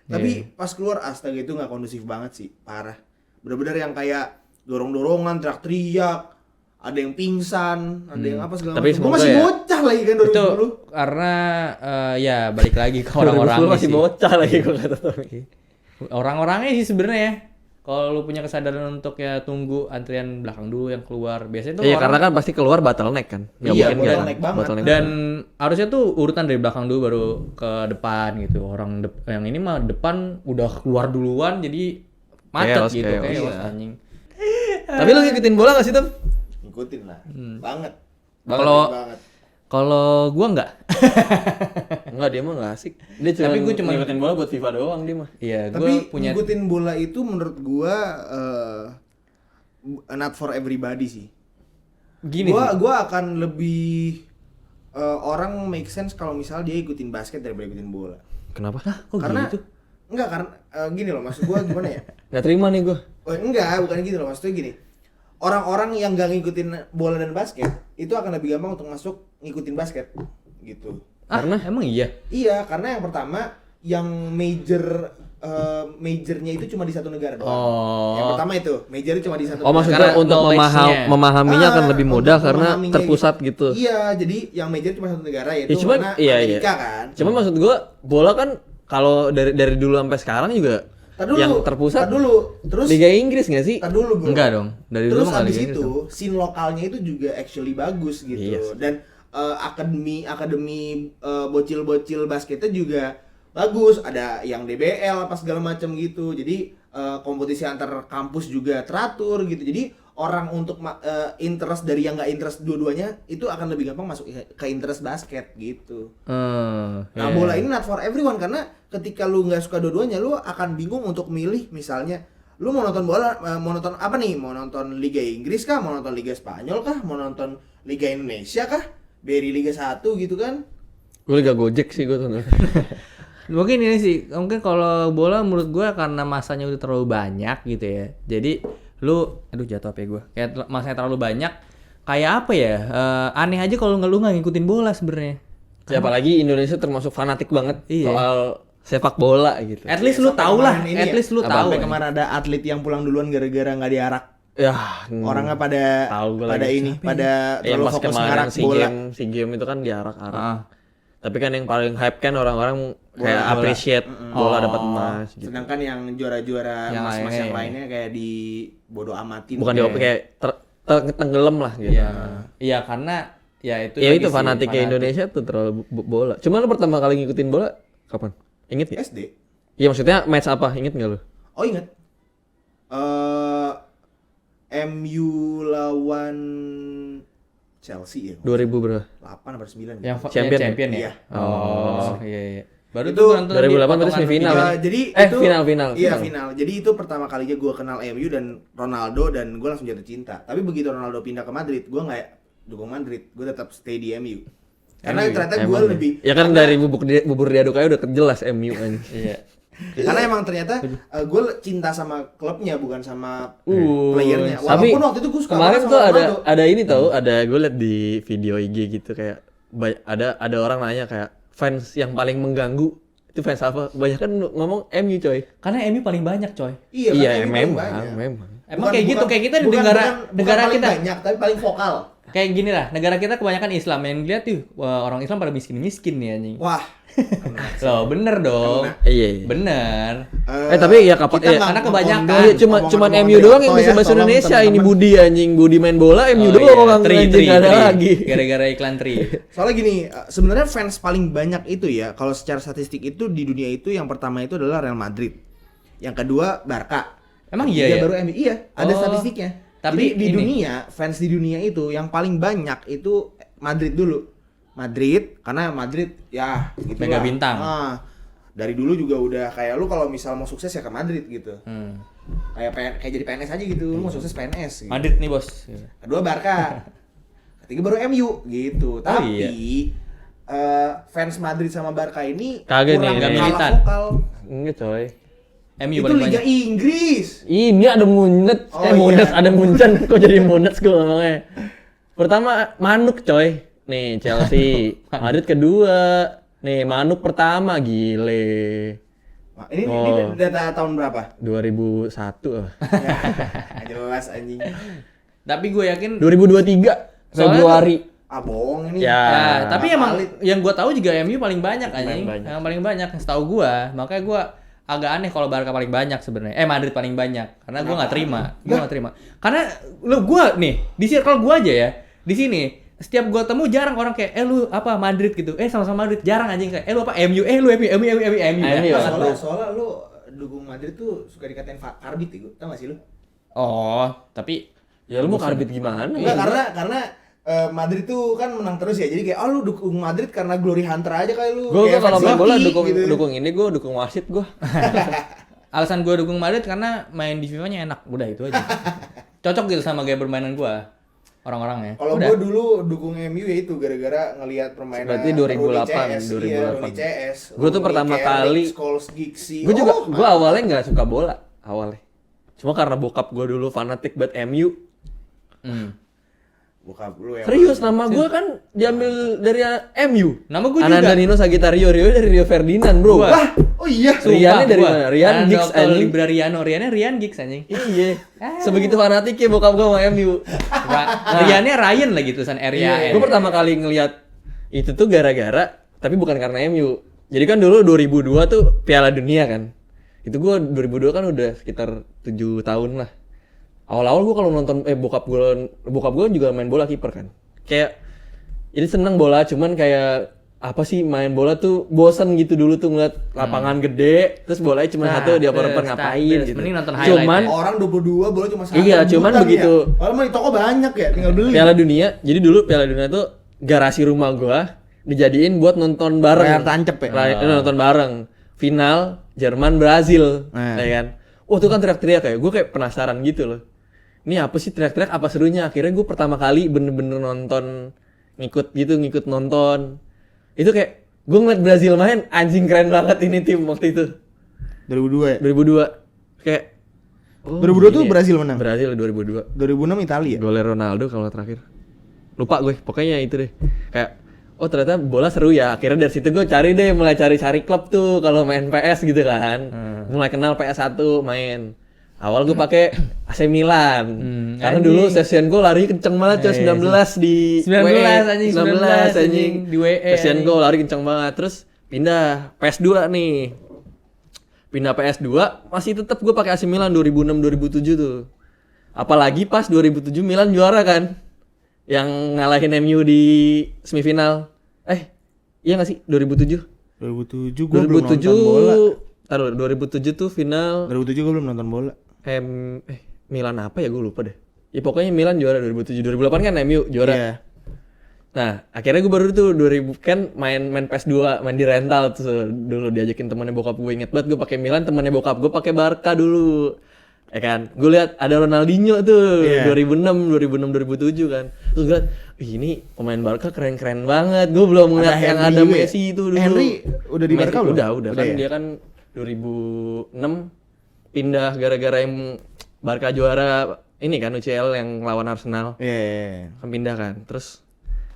[SPEAKER 2] Tapi pas keluar astaga itu nggak kondusif banget sih, parah. Bener-bener yang kayak dorong-dorongan, teriak-teriak, ada yang pingsan, ada yang apa segala
[SPEAKER 3] Tapi
[SPEAKER 2] macam. Gua
[SPEAKER 3] semoga
[SPEAKER 2] masih
[SPEAKER 3] ya.
[SPEAKER 2] bocah lagi kan 2010.
[SPEAKER 1] Itu karena ya balik lagi ke orang-orangnya
[SPEAKER 3] masih
[SPEAKER 1] sih.
[SPEAKER 3] bocah lagi gua kata Tommy.
[SPEAKER 1] Orang-orangnya sih sebenarnya. Kalau lu punya kesadaran untuk ya tunggu antrian belakang dulu yang keluar. Biasanya tuh
[SPEAKER 3] Iya
[SPEAKER 1] orang
[SPEAKER 3] karena kan pasti keluar bottleneck kan. Nggak
[SPEAKER 2] Iya,
[SPEAKER 3] mungkin nggak.
[SPEAKER 2] bottleneck banget.
[SPEAKER 3] Bottleneck.
[SPEAKER 1] dan harusnya tuh urutan dari belakang dulu baru ke depan gitu. Orang yang ini mah depan udah keluar duluan jadi macet
[SPEAKER 3] Chaos,
[SPEAKER 1] gitu
[SPEAKER 3] chaos.
[SPEAKER 1] kayak
[SPEAKER 2] Iya.
[SPEAKER 1] anjing.
[SPEAKER 3] Tapi lu ngikutin bola gak sih Tom?
[SPEAKER 2] Ngikutin lah. Banget.
[SPEAKER 1] Kalau
[SPEAKER 2] banget.
[SPEAKER 1] kalau gua enggak.
[SPEAKER 3] Enggak, dia mah gak asik. Dia cuma
[SPEAKER 1] Tapi gua cuma
[SPEAKER 3] ngikutin bola buat FIFA doang dia mah.
[SPEAKER 1] Iya, gua
[SPEAKER 2] Tapi
[SPEAKER 1] punya
[SPEAKER 2] ngikutin bola itu menurut gua not for everybody sih.
[SPEAKER 1] gini sih.
[SPEAKER 2] Gua akan lebih orang make sense kalau misalnya dia ikutin basket daripada ikutin bola.
[SPEAKER 3] Kenapa?
[SPEAKER 1] Kok
[SPEAKER 2] Karena
[SPEAKER 1] gitu?
[SPEAKER 2] enggak, karena gini loh, maksud gua gimana ya?
[SPEAKER 3] Gak terima nih gua.
[SPEAKER 2] Oh, enggak, bukan gitu loh, maksudnya gini. Orang-orang yang gak ngikutin bola dan basket itu akan lebih gampang untuk masuk ngikutin basket gitu.
[SPEAKER 1] Karena emang iya.
[SPEAKER 2] Iya, karena yang pertama yang major majornya itu cuma di satu negara doang.
[SPEAKER 1] Oh.
[SPEAKER 2] Yang pertama itu, majornya cuma di satu
[SPEAKER 3] Oh,
[SPEAKER 2] negara.
[SPEAKER 3] maksudnya
[SPEAKER 1] Karena
[SPEAKER 3] untuk
[SPEAKER 1] knowledge-nya.
[SPEAKER 3] memahaminya akan lebih mudah
[SPEAKER 2] untuk
[SPEAKER 3] karena
[SPEAKER 2] memahaminya
[SPEAKER 3] terpusat gitu.
[SPEAKER 2] Iya, jadi yang major cuma satu negara yaitu
[SPEAKER 3] Ya, cuman,
[SPEAKER 2] mana
[SPEAKER 3] iya,
[SPEAKER 2] Amerika kan.
[SPEAKER 3] Cuma maksud gua bola kan kalau dari dulu sampai sekarang juga
[SPEAKER 2] Tar dulu,
[SPEAKER 3] yang terpusat
[SPEAKER 2] tar dulu. Terus
[SPEAKER 3] Liga Inggris nggak sih?
[SPEAKER 2] tar dulu bro.
[SPEAKER 1] Enggak dong. Dari dulu
[SPEAKER 2] Terus
[SPEAKER 1] mah nggak
[SPEAKER 2] abis
[SPEAKER 1] Liga Inggris
[SPEAKER 2] itu
[SPEAKER 1] dong.
[SPEAKER 2] scene lokalnya itu juga actually bagus gitu.
[SPEAKER 3] Iya sih.
[SPEAKER 2] Dan akademi bocil-bocil basketnya juga bagus. Ada yang DBL apa segala macam gitu. Jadi kompetisi antar kampus juga teratur gitu. Jadi orang untuk interest dari yang nggak interest dua-duanya itu akan lebih gampang masuk ke interest basket gitu. Nah
[SPEAKER 1] Iya.
[SPEAKER 2] bola ini not for everyone karena ketika lu nggak suka dua-duanya lu akan bingung untuk milih misalnya lu mau nonton bola mau nonton apa nih, mau nonton Liga Inggris kah, mau nonton Liga Spanyol kah, mau nonton Liga Indonesia kah, BRI Liga 1 gitu kan.
[SPEAKER 3] Gue Liga Gojek sih gue tonton.
[SPEAKER 1] Mungkin ini sih, mungkin kalau bola menurut gue karena masanya udah terlalu banyak gitu ya. Jadi lu, aduh jatuh HP gue. Kayak masanya terlalu banyak. Kayak apa ya? Aneh aja kalau lu nggak ngikutin bola sebenarnya.
[SPEAKER 3] Siapa lagi Indonesia termasuk fanatik banget
[SPEAKER 1] Iya.
[SPEAKER 3] soal sepak bola gitu.
[SPEAKER 1] At least lu
[SPEAKER 2] Sampai
[SPEAKER 1] tau lah.
[SPEAKER 2] kemarin ini
[SPEAKER 1] At
[SPEAKER 2] ya,
[SPEAKER 1] least lu
[SPEAKER 3] apa?
[SPEAKER 1] tahu.
[SPEAKER 2] Sampai kemarin ada atlet yang pulang duluan gara-gara nggak diarak.
[SPEAKER 3] Ya,
[SPEAKER 2] Orangnya pada
[SPEAKER 3] Tahu gua
[SPEAKER 2] pada
[SPEAKER 3] lagi.
[SPEAKER 2] ini,
[SPEAKER 1] Siapa
[SPEAKER 2] pada
[SPEAKER 3] yang
[SPEAKER 2] terlalu
[SPEAKER 3] pas
[SPEAKER 2] fokus
[SPEAKER 3] kemarin
[SPEAKER 2] ngarak bola.
[SPEAKER 3] si game itu kan diarak-arak.
[SPEAKER 1] Ah.
[SPEAKER 3] Tapi kan yang paling hype kan orang-orang kayak
[SPEAKER 2] Bola.
[SPEAKER 3] appreciate bola dapat
[SPEAKER 1] Oh.
[SPEAKER 3] emas gitu.
[SPEAKER 2] Sedangkan yang juara-juara
[SPEAKER 1] Yang
[SPEAKER 2] emas-emas
[SPEAKER 1] lainnya,
[SPEAKER 2] yang
[SPEAKER 1] ya.
[SPEAKER 2] lainnya kayak di bodo amatin.
[SPEAKER 3] Bukan
[SPEAKER 1] Oke.
[SPEAKER 3] kayak tenggelam lah gitu.
[SPEAKER 1] Iya. Iya karena ya itu
[SPEAKER 3] Ya
[SPEAKER 1] lagi
[SPEAKER 3] itu
[SPEAKER 1] sih,
[SPEAKER 3] fanatiknya
[SPEAKER 1] fanatik.
[SPEAKER 3] Indonesia tuh terlalu bola. Cuma lu pertama kali ngikutin bola kapan? Ingat ya?
[SPEAKER 2] SD.
[SPEAKER 3] Iya maksudnya match apa? Ingat nggak lu?
[SPEAKER 2] Oh ingat. MU lawan Chelsea ya.
[SPEAKER 3] 2000 berapa?
[SPEAKER 2] 8 atau 9
[SPEAKER 1] Yang
[SPEAKER 3] Champion ya?
[SPEAKER 1] champion ya?
[SPEAKER 2] Iya.
[SPEAKER 1] Oh, iya iya. Baru
[SPEAKER 2] Itu
[SPEAKER 1] tuh gua nonton
[SPEAKER 3] 2008
[SPEAKER 1] di
[SPEAKER 3] berarti
[SPEAKER 1] potongan
[SPEAKER 3] semifinal
[SPEAKER 1] video.
[SPEAKER 3] kan?
[SPEAKER 2] Jadi itu
[SPEAKER 3] final.
[SPEAKER 2] Iya final. Jadi itu pertama kalinya gue kenal MU dan Ronaldo dan gue langsung jatuh cinta. Tapi begitu Ronaldo pindah ke Madrid, gue nggak dukung Madrid, gue tetap stay di MU. Karena ternyata gue
[SPEAKER 3] Emang
[SPEAKER 2] lebih.
[SPEAKER 3] ya kan dari bubur diaduk aja udah jelas MU kan.
[SPEAKER 1] Iya.
[SPEAKER 2] Karena emang ternyata gue cinta sama klubnya bukan sama
[SPEAKER 1] Uh,
[SPEAKER 2] playernya.
[SPEAKER 3] Tapi
[SPEAKER 2] Walaupun waktu itu gue suka
[SPEAKER 3] kemarin
[SPEAKER 2] banget
[SPEAKER 3] tuh
[SPEAKER 2] sama
[SPEAKER 3] ada
[SPEAKER 2] Ronaldo.
[SPEAKER 3] ada ini tau, ada gue liat di video IG gitu kayak ada orang nanya kayak fans yang paling mengganggu itu fans apa? Banyak kan ngomong MU coy.
[SPEAKER 1] Karena MU paling banyak, coy.
[SPEAKER 2] Iya,
[SPEAKER 3] Iya
[SPEAKER 2] kan, MU paling
[SPEAKER 3] memang.
[SPEAKER 1] Emang
[SPEAKER 2] Bukan-
[SPEAKER 1] kayak gitu,
[SPEAKER 2] bukan-
[SPEAKER 1] kayak kita di
[SPEAKER 2] bukan-
[SPEAKER 1] negara
[SPEAKER 2] bukan paling
[SPEAKER 1] kita.
[SPEAKER 2] banyak tapi paling vokal.
[SPEAKER 1] Kayak gini lah, negara kita kebanyakan Islam. Yang dilihat tuh, wah, orang Islam pada miskin-miskin nih anjing.
[SPEAKER 2] Wah.
[SPEAKER 1] Loh, bener dong.
[SPEAKER 3] Iya.
[SPEAKER 1] Bener.
[SPEAKER 3] tapi ya kapan
[SPEAKER 2] kita
[SPEAKER 3] ya,
[SPEAKER 2] nggak
[SPEAKER 1] karena kebanyakan.
[SPEAKER 2] ngomong
[SPEAKER 3] Iya, cuma
[SPEAKER 2] omongan-omongan
[SPEAKER 3] MU doang yang
[SPEAKER 2] Rekto
[SPEAKER 3] bisa
[SPEAKER 2] ya,
[SPEAKER 3] bahasa
[SPEAKER 2] tolong
[SPEAKER 3] Indonesia. Ini
[SPEAKER 2] teman-teman.
[SPEAKER 3] Budi anjing, Budi main bola, MU
[SPEAKER 1] Oh,
[SPEAKER 3] doang
[SPEAKER 1] iya.
[SPEAKER 3] orang
[SPEAKER 1] Tri,
[SPEAKER 3] anjing nggak ada
[SPEAKER 1] tri.
[SPEAKER 3] lagi.
[SPEAKER 1] Gara-gara iklan tri.
[SPEAKER 2] Soalnya gini, sebenarnya fans paling banyak itu ya, kalau secara statistik itu di dunia itu yang pertama itu adalah Real Madrid. Yang kedua Barca.
[SPEAKER 1] Emang
[SPEAKER 2] Ketiga
[SPEAKER 1] iya ya?
[SPEAKER 2] baru MU. Iya, ada
[SPEAKER 1] Oh,
[SPEAKER 2] statistiknya.
[SPEAKER 1] tapi
[SPEAKER 2] Jadi di
[SPEAKER 1] ini-
[SPEAKER 2] dunia, fans di dunia itu yang paling banyak itu Madrid dulu. Madrid, karena Madrid ya gitu
[SPEAKER 1] Mega
[SPEAKER 2] lah.
[SPEAKER 1] bintang.
[SPEAKER 2] Dari dulu juga udah kayak lu kalau misal mau sukses ya ke Madrid gitu.
[SPEAKER 1] Hmm.
[SPEAKER 2] Kayak jadi PNS aja gitu, lu mau sukses PNS gitu.
[SPEAKER 1] Madrid nih, Bos.
[SPEAKER 2] Kedua Barca. Ketiga baru MU gitu. Tapi fans Madrid sama Barca ini
[SPEAKER 3] Kagak nih,
[SPEAKER 2] kurang
[SPEAKER 3] nggak
[SPEAKER 2] kalah
[SPEAKER 1] militan.
[SPEAKER 2] vokal.
[SPEAKER 3] Enggak coy.
[SPEAKER 1] MU
[SPEAKER 2] Itu
[SPEAKER 1] paling
[SPEAKER 2] Liga
[SPEAKER 1] banyak.
[SPEAKER 2] Inggris.
[SPEAKER 3] Ini ada Munet,
[SPEAKER 2] Oh,
[SPEAKER 3] Munet
[SPEAKER 2] iya.
[SPEAKER 3] ada Muncan, kok jadi Munet gue ngomongnya. Pertama Manuk coy, nih Chelsea. Madrid kedua, nih Manuk pertama gile.
[SPEAKER 2] Wah, ini
[SPEAKER 3] Oh.
[SPEAKER 2] data tahun berapa?
[SPEAKER 3] 2001
[SPEAKER 2] Ya, nggak jelas anjing.
[SPEAKER 1] Tapi gue yakin
[SPEAKER 3] 2023
[SPEAKER 1] Soalnya
[SPEAKER 3] Februari.
[SPEAKER 2] Ah bohong ini.
[SPEAKER 3] Ya.
[SPEAKER 1] Nah, tapi
[SPEAKER 2] Nggak
[SPEAKER 1] emang
[SPEAKER 2] valid.
[SPEAKER 1] yang gua tahu juga MU paling banyak anjing.
[SPEAKER 3] banyak.
[SPEAKER 1] Yang paling banyak setahu gua. Makanya gua agak aneh kalau Barca paling banyak sebenarnya. Madrid paling banyak. Karena gua nggak terima. Gua nggak terima. Karena gua nih di circle gua aja ya. Di sini setiap gua temu jarang orang kayak lu apa Madrid gitu. Sama-sama Madrid jarang anjing kayak lu apa MU. Lu MU.
[SPEAKER 3] MU.
[SPEAKER 2] Nah, soalnya lu dukung Madrid tuh suka dikatain karbit ya, tau gak sih lu?
[SPEAKER 1] Oh, tapi
[SPEAKER 3] Ya lu mau karbit gimana?
[SPEAKER 2] Enggak, karena Madrid tuh kan menang terus ya. Jadi kayak lu dukung Madrid karena glory hunter aja kayak lu.
[SPEAKER 3] Gue
[SPEAKER 2] Kayak
[SPEAKER 3] kalau
[SPEAKER 2] fans
[SPEAKER 3] main bola
[SPEAKER 2] City
[SPEAKER 3] dukung
[SPEAKER 2] gitu.
[SPEAKER 3] dukung ini, gue dukung wasit gue.
[SPEAKER 1] alasan gua dukung Madrid karena main di FIFA-nya enak. Udah itu aja. Cocok gitu sama gaya permainan gua. Orang-orangnya.
[SPEAKER 2] Kalau
[SPEAKER 1] Udah.
[SPEAKER 2] gue dulu dukung MU ya itu gara-gara ngelihat permainan
[SPEAKER 3] Berarti 2008,
[SPEAKER 2] Rooney CS,
[SPEAKER 3] 2008.
[SPEAKER 2] Iya, Rooney CS.
[SPEAKER 3] Gua tuh
[SPEAKER 2] Rooney,
[SPEAKER 3] pertama
[SPEAKER 2] Carrick,
[SPEAKER 3] kali-
[SPEAKER 2] Scholes, Giggsy.
[SPEAKER 3] Gue juga,
[SPEAKER 2] Oh,
[SPEAKER 3] gue awalnya nggak suka bola awalnya. Cuma karena bokap gue dulu fanatik banget MU.
[SPEAKER 1] Hmm.
[SPEAKER 2] Bokap lu yang
[SPEAKER 3] Serius, nama gue kan diambil dari MU.
[SPEAKER 1] Nama gue juga.
[SPEAKER 3] Ananda Nino Sagittario Rio dari Rio Ferdinand, bro.
[SPEAKER 1] Gua.
[SPEAKER 2] Wah, oh iya.
[SPEAKER 3] Riannya dari
[SPEAKER 1] Sumpah,
[SPEAKER 3] mana?
[SPEAKER 1] gua.
[SPEAKER 3] Rian Giggs
[SPEAKER 1] Dr.
[SPEAKER 3] anjing.
[SPEAKER 1] Librariano, Rian Giggs anjing.
[SPEAKER 3] Iya. Sebegitu fanatiknya bokap gue sama MU.
[SPEAKER 1] Enggak, Riannya Ryan lagi tulisan R-Y-A-N.
[SPEAKER 3] Gue pertama kali ngelihat itu tuh gara-gara, tapi bukan karena MU. Jadi kan dulu 2002 tuh Piala Dunia kan. Itu gue 2002 kan udah sekitar 7 tahun lah. Awal-awal gue kalau nonton bokap gue juga main bola kiper kan. Kayak jadi seneng bola, cuman kayak apa sih main bola tuh bosan gitu dulu tuh ngeliat lapangan gede, terus bolanya cuma satu dioper-oper ngapain gitu.
[SPEAKER 1] Mending nonton highlight
[SPEAKER 3] Cuman
[SPEAKER 2] Orang 22 bola cuma 1.
[SPEAKER 3] Iya, cuman begitu.
[SPEAKER 2] Kalau mah di toko banyak ya, tinggal beli.
[SPEAKER 3] Piala Dunia, jadi dulu Piala Dunia tuh garasi rumah gua dijadiin buat nonton bareng.
[SPEAKER 2] Layar tancep ya?
[SPEAKER 3] Nonton bareng. Final Jerman Brazil, ya kan. Wah, tuh kan teriak-teriak kayak gue kayak penasaran gitu loh. Ini apa sih teriak-teriak, apa serunya? Akhirnya gue pertama kali bener-bener nonton, ngikut nonton. Itu kayak gue ngeliat Brazil main, anjing keren banget ini tim waktu itu.
[SPEAKER 2] 2002 ya?
[SPEAKER 3] 2002. Kayak
[SPEAKER 2] 2002 tuh
[SPEAKER 3] gini ya.
[SPEAKER 2] Brazil menang?
[SPEAKER 3] Brazil 2002.
[SPEAKER 2] 2006 Italia.
[SPEAKER 3] Golnya Ronaldo kalau terakhir. Lupa gue, pokoknya itu deh. Kayak oh ternyata bola seru ya. Akhirnya dari situ gue mulai cari klub tuh kalau main PS gitu kan. Mulai kenal PS1 main. Awal gue pakai AC Milan. Karena dulu Shevchenko lari kenceng banget coy, 19 di
[SPEAKER 1] 19
[SPEAKER 3] WE.
[SPEAKER 1] anjing,
[SPEAKER 3] 19 anjing
[SPEAKER 1] di WE.
[SPEAKER 3] Shevchenko lari kenceng banget. Terus pindah PS2 nih. Pindah PS2 masih tetap gue pakai AC Milan 2006 2007 tuh. Apalagi pas 2007 Milan juara kan. Yang ngalahin MU di semifinal. Iya gak sih? 2007?
[SPEAKER 2] 2007 gue belum nonton bola.
[SPEAKER 3] Taruh, 2007 tuh final
[SPEAKER 2] 2007 gue belum nonton bola.
[SPEAKER 3] Milan apa ya, gue lupa deh. Ya pokoknya Milan juara 2007. 2008 kan MU juara.
[SPEAKER 2] Iya.
[SPEAKER 3] Nah, akhirnya gue baru tuh 2000 kan main PS2, main di rental tuh dulu diajakin temannya bokap gue, inget banget gue pakai Milan, temannya bokap gue pakai Barca dulu. Ya kan, gue lihat ada Ronaldinho tuh 2006 2007 kan. Terus gue liat, ini pemain Barca keren-keren banget. Gue belum ngeliat yang ada Messi itu dulu.
[SPEAKER 2] Henry udah di Barca belum?
[SPEAKER 3] Udah kan ya? Dia kan 2006 pindah gara-gara yang Barca juara ini kan UCL yang lawan Arsenal.
[SPEAKER 2] Iya.
[SPEAKER 3] Kan pindah kan. Terus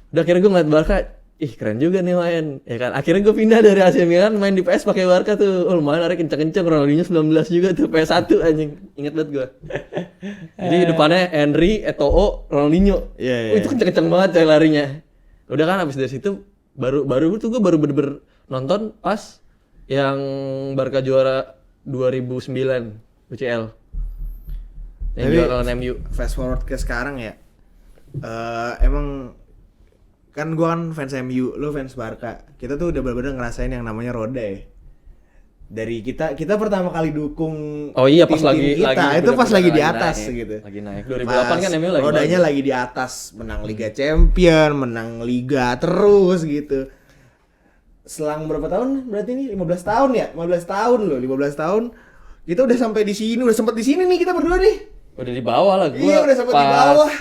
[SPEAKER 3] udah akhirnya gue ngeliat Barca, ih keren juga nih main. Ya kan, akhirnya gue pindah dari AC Milan main di PS pakai Barca tuh. Oh lumayan, lari kenceng-kenceng. Ronaldinho 19 juga tuh, PS1 anjing. Ingat banget gue. Jadi depannya Henry, Eto'o, Ronaldinho.
[SPEAKER 2] Iya.
[SPEAKER 3] Itu kenceng-kenceng banget coy larinya. Udah kan abis dari situ baru tuh gue baru bener-bener nonton pas yang Barca juara 2009 UCL. Yang juara lawan MU.
[SPEAKER 2] Fast forward ke sekarang ya. Emang kan gua kan fans MU, lu fans Barca. Kita tuh udah bener-bener ngerasain yang namanya roda ya. Dari kita pertama kali dukung
[SPEAKER 3] Oh iya, pas
[SPEAKER 2] tim-tim kita, itu pas lagi di atas
[SPEAKER 3] naik,
[SPEAKER 2] gitu.
[SPEAKER 3] Lagi naik. 2008 kan MU lagi
[SPEAKER 2] rodanya
[SPEAKER 3] bagus.
[SPEAKER 2] lagi di atas, menang Liga Champion, menang Liga terus gitu. Selang berapa tahun berarti ini? 15 tahun ya? 15 tahun loh, 15 tahun. Kita udah sampai di sini, udah sempet di sini nih kita berdua nih.
[SPEAKER 3] Udah di bawah lah gua.
[SPEAKER 2] Iya, udah sempet di bawah.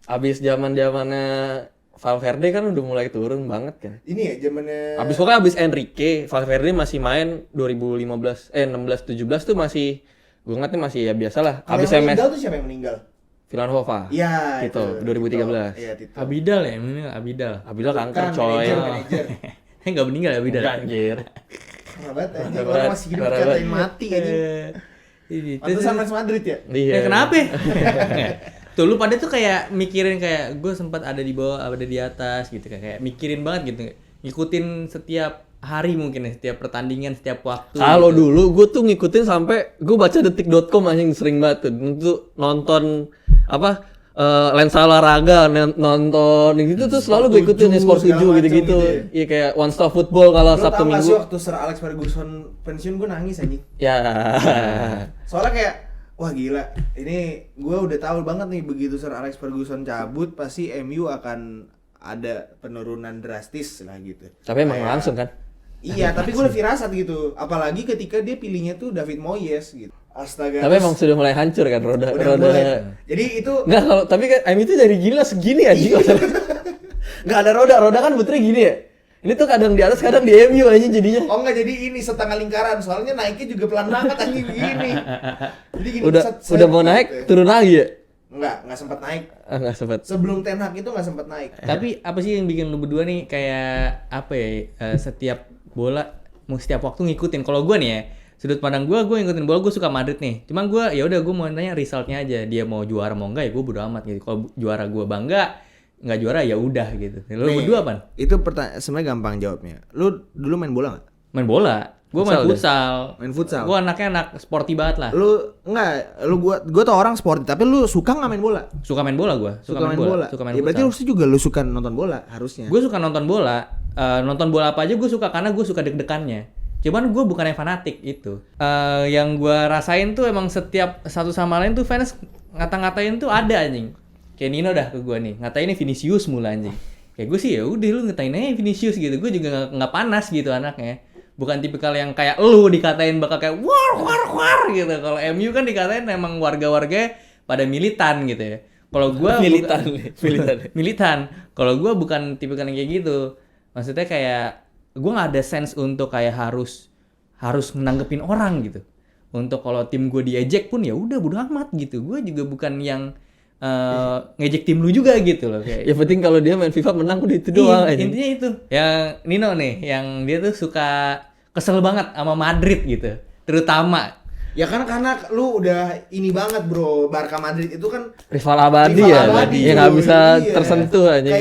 [SPEAKER 3] Abis zaman-zamannya Valverde kan udah mulai turun banget kan.
[SPEAKER 2] Ini ya zamannya
[SPEAKER 3] Pokoknya abis Enrique, Valverde masih main 16 17 tuh masih gua ngeliatnya masih ya biasalah.
[SPEAKER 2] Kalau
[SPEAKER 3] Abis
[SPEAKER 2] yang
[SPEAKER 3] MS
[SPEAKER 2] meninggal tuh siapa yang meninggal?
[SPEAKER 3] Villanova.
[SPEAKER 2] Iya,
[SPEAKER 3] Gitu,
[SPEAKER 2] itu,
[SPEAKER 3] 2013.
[SPEAKER 2] Iya, Tito.
[SPEAKER 1] Abidal ya, ini Abidal.
[SPEAKER 3] Abidal kanker
[SPEAKER 2] Kan,
[SPEAKER 3] coy.
[SPEAKER 2] manajer.
[SPEAKER 1] Enggak meninggal ya Abidal.
[SPEAKER 3] Enggak, anjir.
[SPEAKER 2] Parah banget anjing,
[SPEAKER 3] Parah
[SPEAKER 2] orang
[SPEAKER 3] banget,
[SPEAKER 2] masih hidup
[SPEAKER 3] parah
[SPEAKER 2] katain
[SPEAKER 3] banget.
[SPEAKER 2] mati anjing.
[SPEAKER 1] Ini
[SPEAKER 2] Pantesan fans Madrid ya?
[SPEAKER 3] Iya.
[SPEAKER 1] kenapa? Tuh lu pada tuh kayak mikirin kayak gue sempat ada di bawah, ada di atas gitu kayak mikirin banget gitu. Ngikutin setiap hari mungkin ya, setiap pertandingan, setiap waktu.
[SPEAKER 3] Kalau
[SPEAKER 1] gitu.
[SPEAKER 3] dulu gue tuh ngikutin sampai gue baca detik.com anjing sering banget tuh nonton apa lensa olahraga nonton gitu tuh selalu gue ikutin Sport 7
[SPEAKER 2] segala macam
[SPEAKER 3] gitu-gitu.
[SPEAKER 2] gitu ya.
[SPEAKER 3] Iya kayak One Stop Football kalau
[SPEAKER 2] Lu
[SPEAKER 3] Sabtu
[SPEAKER 2] tau gak sih
[SPEAKER 3] Minggu.
[SPEAKER 2] waktu Sir Alex Ferguson pensiun gue nangis anjing.
[SPEAKER 3] Ya.
[SPEAKER 2] Soalnya kayak wah gila, ini gue udah tahu banget nih begitu Sir Alex Ferguson cabut pasti MU akan ada penurunan drastis lah gitu.
[SPEAKER 3] Tapi emang
[SPEAKER 2] Kayak-
[SPEAKER 3] langsung kan.
[SPEAKER 2] Iya, tapi gue udah firasat gitu. Apalagi ketika dia pilihnya tuh David Moyes gitu. Astaga.
[SPEAKER 3] Tapi emang sudah mulai hancur kan roda.
[SPEAKER 2] udah mulai. Jadi itu
[SPEAKER 3] Nggak, kalau tapi kan MU itu dari gila segini anjing. Nggak ada roda kan puternya gini ya. Ini tuh kadang di atas kadang di MU anjing jadinya.
[SPEAKER 2] oh enggak, jadi ini setengah lingkaran. Soalnya naiknya juga pelan banget anjing begini. Jadi gini
[SPEAKER 3] Udah mau naik turun lagi ya.
[SPEAKER 2] Nggak sempat naik.
[SPEAKER 3] Nggak sempet.
[SPEAKER 2] Sebelum Ten Hag itu nggak sempat naik.
[SPEAKER 1] Tapi apa sih yang bikin lu berdua nih kayak apa ya? Setiap bola mau setiap waktu ngikutin. Kalau gue nih ya, sudut pandang gue ngikutin bola, gue suka Madrid nih. Cuma gue ya udah gue mau nanya resultnya aja. Dia mau juara mau enggak ya gue bodo amat gitu. Kalau juara gue bangga, nggak juara ya udah gitu. Lu
[SPEAKER 2] Nih,
[SPEAKER 1] berdua apaan?
[SPEAKER 2] Itu sebenarnya gampang jawabnya. Lu dulu main bola nggak?
[SPEAKER 1] Main bola. Gue main futsal.
[SPEAKER 2] Main futsal.
[SPEAKER 1] Gue anaknya anak sporty banget lah.
[SPEAKER 2] Gua tau orang sporty, tapi lu suka nggak main bola?
[SPEAKER 1] Suka main bola gue.
[SPEAKER 2] Suka main bola.
[SPEAKER 1] Suka main
[SPEAKER 2] Ya berarti
[SPEAKER 1] futsal.
[SPEAKER 2] lu suka nonton bola harusnya.
[SPEAKER 1] Gue suka nonton bola. Nonton bola apa aja gue suka karena gue suka deg-degannya. Cuman gue bukan yang fanatik itu. Yang gue rasain tuh emang setiap satu sama lain tuh fans ngata-ngatain tuh ada anjing. Kayak Nino dah ke gue nih, ngatain ini Vinicius mulu anjing. Kayak gue sih ya udah lu ngatain aja Vinicius gitu. Gue juga nggak panas gitu anaknya. Bukan tipikal yang kayak lu dikatain bakal kayak war gitu. Kalau MU kan dikatain emang warga-warga pada militan gitu ya. Kalau gue militan. Kalau gue bukan tipikal yang kayak gitu. Maksudnya kayak gue nggak ada sense untuk kayak harus nanggepin orang gitu. Untuk kalau tim gue diejek pun ya udah bodo amat gitu. Gue juga bukan yang ngejek tim lu juga gitu loh kayak.
[SPEAKER 3] Ya penting kalau dia main FIFA menang udah itu doang aja.
[SPEAKER 1] Intinya itu. Yang Nino nih, yang dia tuh suka kesel banget sama Madrid gitu. Terutama
[SPEAKER 2] Ya kan karena lu udah ini banget bro, Barca Madrid itu kan
[SPEAKER 3] Rival abadi
[SPEAKER 2] rival
[SPEAKER 3] ya.
[SPEAKER 2] abadi,
[SPEAKER 3] Ya nggak
[SPEAKER 2] bro.
[SPEAKER 3] bisa
[SPEAKER 2] Iya.
[SPEAKER 3] tersentuh aja.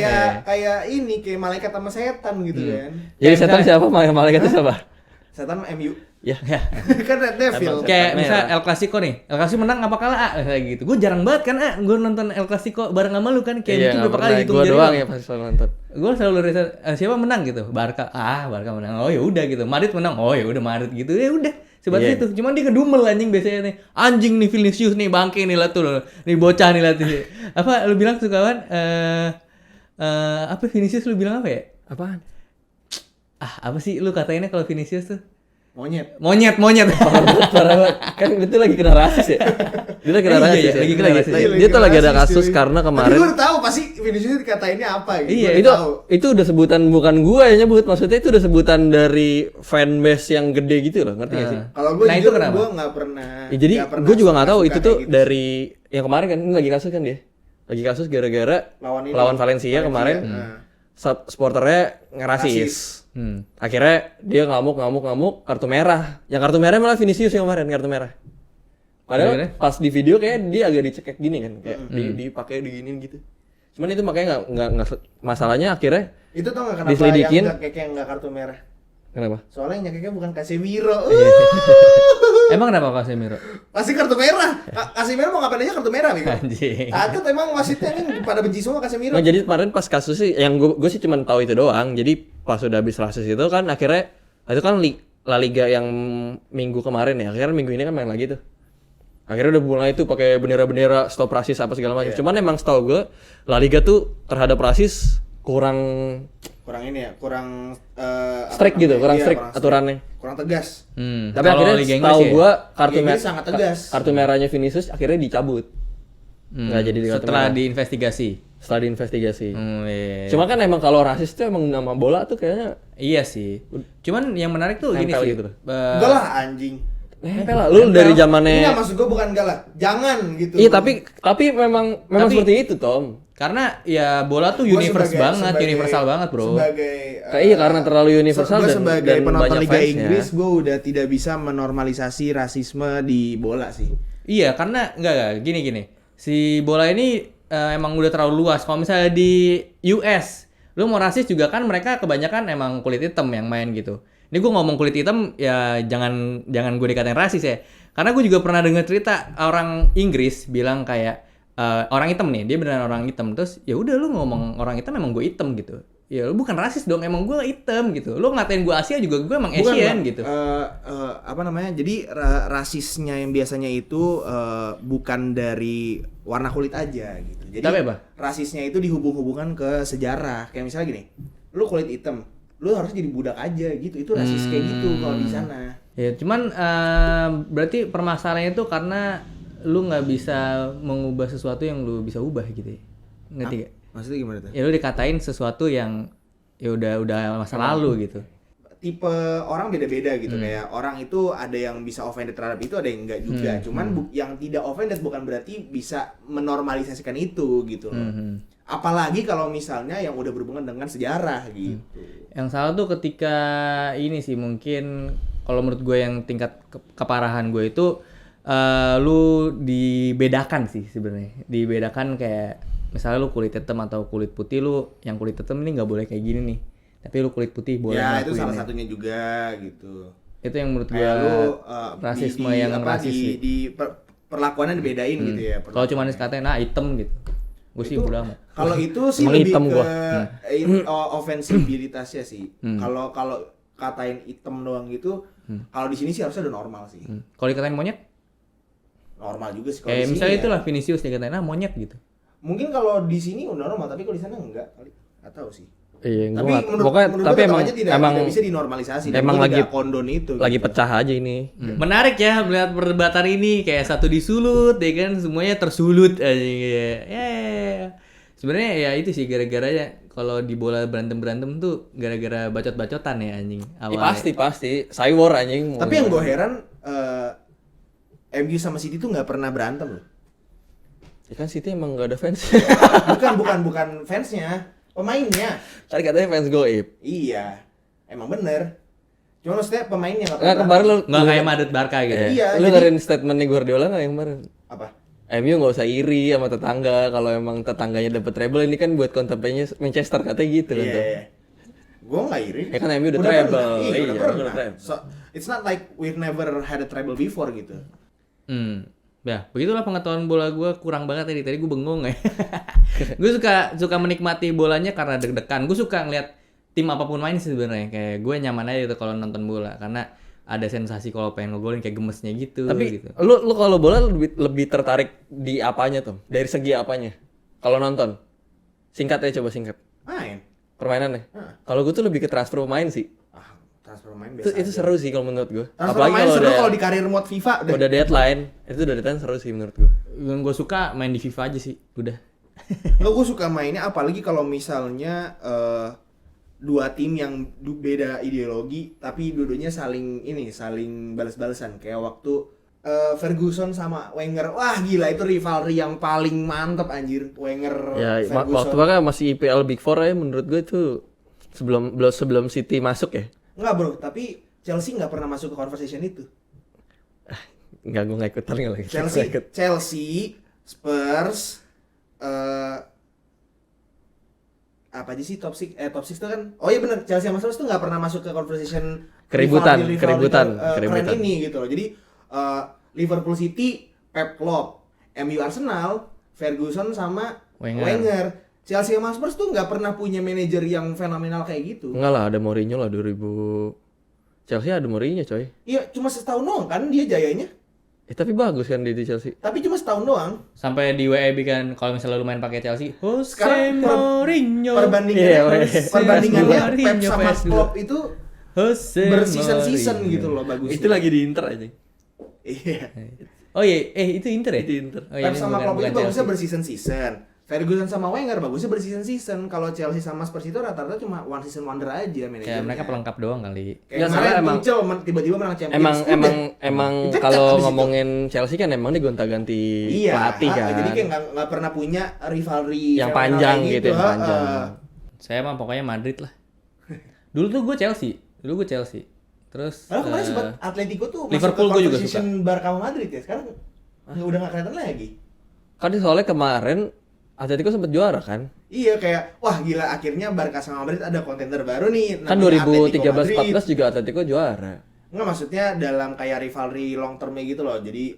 [SPEAKER 2] Kayak ini kayak malaikat sama setan gitu kan.
[SPEAKER 3] Jadi setan siapa? Malaikat itu siapa?
[SPEAKER 2] Setan MU.
[SPEAKER 3] Ya.
[SPEAKER 2] Kan Red Devil.
[SPEAKER 1] kayak
[SPEAKER 3] merah.
[SPEAKER 1] misal El Clasico nih. El Clasico menang apa kalah kayak gitu. Gue jarang banget kan gue nonton El Clasico bareng sama lu kan kayak
[SPEAKER 3] Iya,
[SPEAKER 1] itu
[SPEAKER 3] nggak
[SPEAKER 1] berapa
[SPEAKER 3] pernah.
[SPEAKER 1] kali hitung
[SPEAKER 3] Gua
[SPEAKER 1] jari
[SPEAKER 3] doang
[SPEAKER 1] doang.
[SPEAKER 3] ya pasti selalu nonton.
[SPEAKER 1] Gue selalu riset siapa menang gitu. Barca menang. Oh ya udah gitu. Madrid menang. Oh ya udah Madrid gitu. Ya udah. Sebatas
[SPEAKER 3] Iya.
[SPEAKER 1] itu. Cuman dia ngedumel anjing biasanya nih. Anjing nih Vinicius nih bangke nih lah tuh. Nih bocah nih lah tuh. Apa lu bilang suka kan apa Vinicius lu bilang apa ya?
[SPEAKER 3] Apaan?
[SPEAKER 1] Apa sih lu katainnya kalau Vinicius tuh?
[SPEAKER 2] Monyet.
[SPEAKER 1] Monyet.
[SPEAKER 3] Parah banget. Kan itu lagi kena rasis ya. Dia lagi kena
[SPEAKER 1] Iya,
[SPEAKER 3] rasis.
[SPEAKER 1] iya,
[SPEAKER 3] ya.
[SPEAKER 1] lagi kena rasis.
[SPEAKER 3] Dia tuh lagi ada
[SPEAKER 2] rasis,
[SPEAKER 3] kasus
[SPEAKER 2] cuy.
[SPEAKER 3] karena
[SPEAKER 2] Tapi
[SPEAKER 3] kemarin
[SPEAKER 2] gue udah tahu pasti Vinicius dikatainnya apa gitu.
[SPEAKER 1] Iya,
[SPEAKER 2] Gua udah
[SPEAKER 3] itu
[SPEAKER 2] tahu.
[SPEAKER 3] itu udah sebutan bukan gua yang nyebut, maksudnya itu udah sebutan dari fanbase yang gede gitu loh, ngerti gak sih?
[SPEAKER 2] Kalau gue
[SPEAKER 1] Nah, itu
[SPEAKER 2] jujur
[SPEAKER 1] kenapa?
[SPEAKER 2] gue nggak pernah.
[SPEAKER 3] Ya, jadi
[SPEAKER 2] nggak pernah
[SPEAKER 3] gue juga nggak tahu
[SPEAKER 2] suka
[SPEAKER 3] itu tuh
[SPEAKER 2] kayak gitu.
[SPEAKER 3] dari yang kemarin kan ini lagi kasus kan dia, lagi kasus gara-gara lawan Valencia kemarin
[SPEAKER 2] Nah.
[SPEAKER 3] supporternya ngerasis. Akhirnya dia ngamuk kartu merah. Yang kartu merah malah Vinicius yang kemarin kartu merah. Padahal
[SPEAKER 1] Akhirnya?
[SPEAKER 3] pas di video kayak dia agak dicekek gini kan, kayak dipakai diginin gitu. Cuman itu makanya nggak masalahnya akhirnya
[SPEAKER 2] Itu tau nggak kenapa
[SPEAKER 3] diselidikin.
[SPEAKER 2] yang nggak kartu merah?
[SPEAKER 3] Kenapa?
[SPEAKER 2] Soalnya yang nyakeknya bukan Casemiro.
[SPEAKER 1] Emang kenapa Casemiro?
[SPEAKER 2] Pasti kartu merah. Casemiro mau ngapain aja kartu merah gitu.
[SPEAKER 1] Anjing.
[SPEAKER 2] Takut emang wasitnya ini pada benci semua Casemiro.
[SPEAKER 3] Nah, jadi kemarin pas kasus sih yang gue sih cuma tahu itu doang. Jadi pas udah habis kasus itu kan akhirnya itu kan La Liga yang minggu kemarin ya. Akhirnya minggu ini kan main lagi tuh. Akhirnya udah mulai tuh pakai bendera-bendera stop rasis apa segala macam. Cuman emang setahu gue La Liga tuh terhadap rasis kurang strict gitu, kurang strict aturannya.
[SPEAKER 2] Kurang tegas.
[SPEAKER 3] Tapi
[SPEAKER 1] Kalau
[SPEAKER 3] akhirnya
[SPEAKER 1] Liga Inggris
[SPEAKER 3] setahu
[SPEAKER 1] ya?
[SPEAKER 3] gue
[SPEAKER 2] Liga Inggris sangat tegas.
[SPEAKER 3] kartu merahnya Vinicius akhirnya dicabut. Nggak jadi kartu
[SPEAKER 1] Setelah
[SPEAKER 3] merah.
[SPEAKER 1] diinvestigasi.
[SPEAKER 3] Setelah diinvestigasi.
[SPEAKER 1] Iya.
[SPEAKER 3] Cuma kan emang kalau rasis tuh emang nama bola tuh kayaknya
[SPEAKER 1] Iya sih. Cuman yang menarik tuh gini
[SPEAKER 3] nempel
[SPEAKER 1] sih.
[SPEAKER 3] gitu loh.
[SPEAKER 2] Enggak lah anjing.
[SPEAKER 3] nempel lah. Lu dari
[SPEAKER 2] Ini
[SPEAKER 3] zamannya.
[SPEAKER 2] nggak maksud gue bukan enggak lah. Jangan gitu.
[SPEAKER 3] Iya tapi memang seperti itu Tom.
[SPEAKER 1] Karena ya bola tuh
[SPEAKER 2] Gua
[SPEAKER 1] universal banget, universal banget, Bro.
[SPEAKER 2] Sebagai
[SPEAKER 3] Iya karena terlalu universal
[SPEAKER 2] gua
[SPEAKER 3] dan
[SPEAKER 2] sebagai penonton
[SPEAKER 3] banyak
[SPEAKER 2] Liga
[SPEAKER 3] fansnya.
[SPEAKER 2] Inggris gue udah tidak bisa menormalisasi rasisme di bola sih.
[SPEAKER 1] Iya, karena enggak gini. Si bola ini emang udah terlalu luas. Kalau misalnya di US, lu mau rasis juga kan mereka kebanyakan emang kulit hitam yang main gitu. Ini gue ngomong kulit hitam ya jangan gue dikatain rasis ya. Karena gue juga pernah dengar cerita orang Inggris bilang kayak orang hitam nih, dia beneran orang hitam. Terus ya udah lu ngomong orang hitam emang gue hitam gitu. Ya lu bukan rasis dong, emang gue hitam gitu. Lu ngatain gue Asia juga gue emang Asian
[SPEAKER 2] Bang.
[SPEAKER 1] gitu.
[SPEAKER 2] Apa namanya? Jadi rasisnya yang biasanya itu bukan dari warna kulit aja gitu. Jadi
[SPEAKER 1] Tapi apa?
[SPEAKER 2] rasisnya itu dihubung-hubungkan ke sejarah. Kayak misalnya gini, lu kulit hitam, lu harus jadi budak aja gitu. Itu rasis kayak gitu kalau di sana.
[SPEAKER 1] Ya cuman berarti permasalahannya itu karena lu nggak bisa mengubah sesuatu yang lu bisa ubah gitu ya. Ngerti gak?
[SPEAKER 2] Maksudnya gimana tuh?
[SPEAKER 1] Ya lu dikatain sesuatu yang ya udah masa lalu gitu.
[SPEAKER 2] tipe orang beda-beda gitu. Kayak orang itu ada yang bisa offended terhadap itu, ada yang enggak juga. Cuman yang tidak offended bukan berarti bisa menormalisasikan itu gitu loh. Apalagi kalau misalnya yang udah berhubungan dengan sejarah gitu.
[SPEAKER 1] Yang salah tuh ketika ini sih mungkin kalau menurut gue yang tingkat keparahan gue itu lu dibedakan sih sebenarnya. Dibedakan kayak misalnya lu kulit hitam atau kulit putih, lu yang kulit hitam ini nggak boleh kayak gini nih. Tapi lu kulit putih boleh.
[SPEAKER 2] Ya itu salah satunya juga gitu.
[SPEAKER 1] Itu yang menurut gue
[SPEAKER 2] Kayak lu
[SPEAKER 1] rasisme
[SPEAKER 2] di,
[SPEAKER 1] yang
[SPEAKER 2] apa,
[SPEAKER 1] rasis sih.
[SPEAKER 2] perlakuannya dibedain gitu ya.
[SPEAKER 1] Kalau cuma dikatain hitam gitu. Gue sih udah amat.
[SPEAKER 2] Kalau itu sih
[SPEAKER 3] Emang
[SPEAKER 2] lebih
[SPEAKER 3] hitam
[SPEAKER 2] ke
[SPEAKER 3] gua.
[SPEAKER 2] ofensibilitasnya sih. Kalau katain hitam doang gitu, kalau di sini sih harusnya udah normal sih.
[SPEAKER 1] Kalau dikatain monyet,
[SPEAKER 2] Normal juga sih kalau
[SPEAKER 1] kayak
[SPEAKER 2] di sini.
[SPEAKER 1] misalnya
[SPEAKER 2] ya.
[SPEAKER 1] itulah Vinicius dikatain monyet gitu.
[SPEAKER 2] Mungkin kalau di sini udah normal, tapi kalau di sana enggak kali. Enggak tahu sih.
[SPEAKER 3] Iya,
[SPEAKER 2] Tapi
[SPEAKER 3] gua pokoknya
[SPEAKER 2] menurut
[SPEAKER 3] tapi
[SPEAKER 2] gua
[SPEAKER 3] emang
[SPEAKER 2] tetap aja tidak bisa dinormalisasi. Dan
[SPEAKER 3] emang
[SPEAKER 2] gua
[SPEAKER 3] lagi
[SPEAKER 2] tidak kondon itu.
[SPEAKER 3] lagi
[SPEAKER 2] gitu.
[SPEAKER 3] pecah aja ini.
[SPEAKER 1] Menarik ya melihat perdebatan ini, kayak satu disulut ya kan, semuanya tersulut aja ya. Sebenarnya ya itu sih gara-garanya kalau di bola berantem tuh gara-gara bacot-bacotan ya anjing.
[SPEAKER 3] Ya, pasti. Cywar anjing.
[SPEAKER 2] Tapi yang gue heran MU sama City tuh nggak pernah berantem loh.
[SPEAKER 3] Ya kan City emang gak ada fans.
[SPEAKER 2] bukan fansnya, pemainnya.
[SPEAKER 3] Tadi katanya fans goib.
[SPEAKER 2] Iya, emang bener. Cuma maksudnya pemainnya nggak
[SPEAKER 3] Enggak,
[SPEAKER 2] pernah.
[SPEAKER 3] kemarin lu
[SPEAKER 1] Nggak kayak Madrid Barca gitu.
[SPEAKER 2] Iya,
[SPEAKER 3] lu
[SPEAKER 2] jadi-
[SPEAKER 3] dengerin statementnya Guardiola nggak yang kemarin?
[SPEAKER 2] Apa?
[SPEAKER 3] MU nggak usah iri sama tetangga, kalau emang tetangganya dapet treble ini kan buat kontemplenya Manchester katanya gitu kan. tuh.
[SPEAKER 2] Iya. Gue nggak iri.
[SPEAKER 3] Ya kan MU udah treble.
[SPEAKER 2] pernah. Iya,
[SPEAKER 3] Iya,
[SPEAKER 2] udah
[SPEAKER 3] udah
[SPEAKER 2] pernah.
[SPEAKER 3] treble.
[SPEAKER 2] So, it's not like we've never had a treble before gitu.
[SPEAKER 1] Ya, begitulah pengetahuan bola gue kurang banget tadi. Tadi gue bengong ya. Gue suka menikmati bolanya karena deg-degan. Gue suka ngeliat tim apapun main sih sebenarnya. Kayak gue nyaman aja gitu kalau nonton bola karena ada sensasi kalau pengen ngegolin kayak gemesnya gitu.
[SPEAKER 3] Tapi
[SPEAKER 1] gitu.
[SPEAKER 3] lu kalau bola lebih tertarik di apanya tuh? Dari segi apanya? Kalau nonton? Singkat aja, coba singkat.
[SPEAKER 2] Main.
[SPEAKER 3] Permainannya. Kalau gue tuh lebih ke transfer pemain sih.
[SPEAKER 2] Transfer pemain
[SPEAKER 3] Itu,
[SPEAKER 2] biasa.
[SPEAKER 3] itu seru sih kalau menurut gue.
[SPEAKER 2] Transfer
[SPEAKER 3] Apalagi
[SPEAKER 2] pemain
[SPEAKER 3] kalau
[SPEAKER 2] seru
[SPEAKER 3] udah,
[SPEAKER 2] kalau di karir mode FIFA deh.
[SPEAKER 3] udah deadline, itu udah deadline seru sih menurut gue.
[SPEAKER 1] Yang gue suka main di FIFA aja sih. Udah.
[SPEAKER 2] Gue suka mainnya apalagi kalau misalnya dua tim yang beda ideologi tapi dua-duanya saling balas-balasan kayak waktu Ferguson sama Wenger. Wah gila itu rivalry yang paling mantep anjir. Wenger
[SPEAKER 3] Ya,
[SPEAKER 2] Ferguson.
[SPEAKER 3] waktu kan masih IPL Big Four ya menurut gue itu sebelum City masuk ya.
[SPEAKER 2] Enggak bro, tapi Chelsea nggak pernah masuk ke conversation itu.
[SPEAKER 3] Enggak, gue nggak ikutan nggak lagi.
[SPEAKER 2] Chelsea,
[SPEAKER 3] Nggak ikut.
[SPEAKER 2] Spurs, apa aja sih top 6 itu kan? Oh iya benar, Chelsea sama Spurs tuh nggak pernah masuk ke conversation
[SPEAKER 3] Keributan
[SPEAKER 2] keren
[SPEAKER 3] keributan.
[SPEAKER 2] ini gitu loh. Jadi Liverpool City, Pep Klopp, MU Arsenal, Ferguson sama Wenger. Chelsea sama Spurs tuh nggak pernah punya manajer yang fenomenal kayak gitu.
[SPEAKER 3] Enggak lah, ada Mourinho lah 2000. Chelsea ada Mourinho coy.
[SPEAKER 2] Iya, cuma setahun doang kan dia jayanya.
[SPEAKER 3] Tapi bagus kan di Chelsea.
[SPEAKER 2] Tapi cuma setahun doang.
[SPEAKER 1] Sampai di WEB kan kalau misalnya lu main pakai Chelsea, Jose
[SPEAKER 2] Sekarang
[SPEAKER 1] Mourinho.
[SPEAKER 2] Perbandingannya Pep
[SPEAKER 1] Mourinho
[SPEAKER 2] sama
[SPEAKER 1] PS2.
[SPEAKER 2] Klopp itu
[SPEAKER 1] Jose
[SPEAKER 2] berseason-season
[SPEAKER 1] Mourinho.
[SPEAKER 2] gitu loh bagusnya.
[SPEAKER 3] Itu lagi di Inter aja.
[SPEAKER 2] Iya.
[SPEAKER 1] Oh iya, itu Inter ya?
[SPEAKER 3] Itu Inter.
[SPEAKER 1] Oh, iya,
[SPEAKER 2] Pep
[SPEAKER 1] ini
[SPEAKER 2] sama Klopp itu bagusnya
[SPEAKER 1] Chelsea.
[SPEAKER 2] berseason-season. Ferguson sama Wenger bagusnya berseason-season. Kalau Chelsea sama Spurs itu rata-rata cuma one season wonder aja manajernya.
[SPEAKER 1] Kayak mereka pelengkap doang kali.
[SPEAKER 2] Kayak
[SPEAKER 3] Ya,
[SPEAKER 2] kemarin
[SPEAKER 3] soalnya emang-
[SPEAKER 2] Tuchel tiba-tiba menang Champions.
[SPEAKER 3] Emang
[SPEAKER 2] Dipecat
[SPEAKER 3] kalau
[SPEAKER 2] abis itu.
[SPEAKER 3] ngomongin Chelsea kan emang dia gonta-ganti
[SPEAKER 2] Iya,
[SPEAKER 3] pelatih kan.
[SPEAKER 2] jadi kayak nggak pernah punya rivalry
[SPEAKER 3] yang
[SPEAKER 2] fenomenal
[SPEAKER 3] panjang
[SPEAKER 2] kayak
[SPEAKER 3] gitu, yang panjang.
[SPEAKER 1] Saya mah pokoknya Madrid lah. Dulu tuh gue Chelsea. Terus
[SPEAKER 2] Kemarin sempat Atletico tuh
[SPEAKER 1] Liverpool
[SPEAKER 2] masuk
[SPEAKER 1] gua
[SPEAKER 2] ke
[SPEAKER 1] juga
[SPEAKER 2] competition Barca sama Madrid ya. Sekarang udah nggak kelihatan lagi.
[SPEAKER 3] Kan soalnya kemarin Atletico sempat juara kan?
[SPEAKER 2] Iya kayak wah gila akhirnya Barca sama Madrid ada kontender baru nih.
[SPEAKER 3] Kan
[SPEAKER 2] namanya Atletico
[SPEAKER 3] 2013-14
[SPEAKER 2] Madrid.
[SPEAKER 3] juga Atletico juara.
[SPEAKER 2] Nggak maksudnya dalam kayak rivalry long termnya gitu loh. Jadi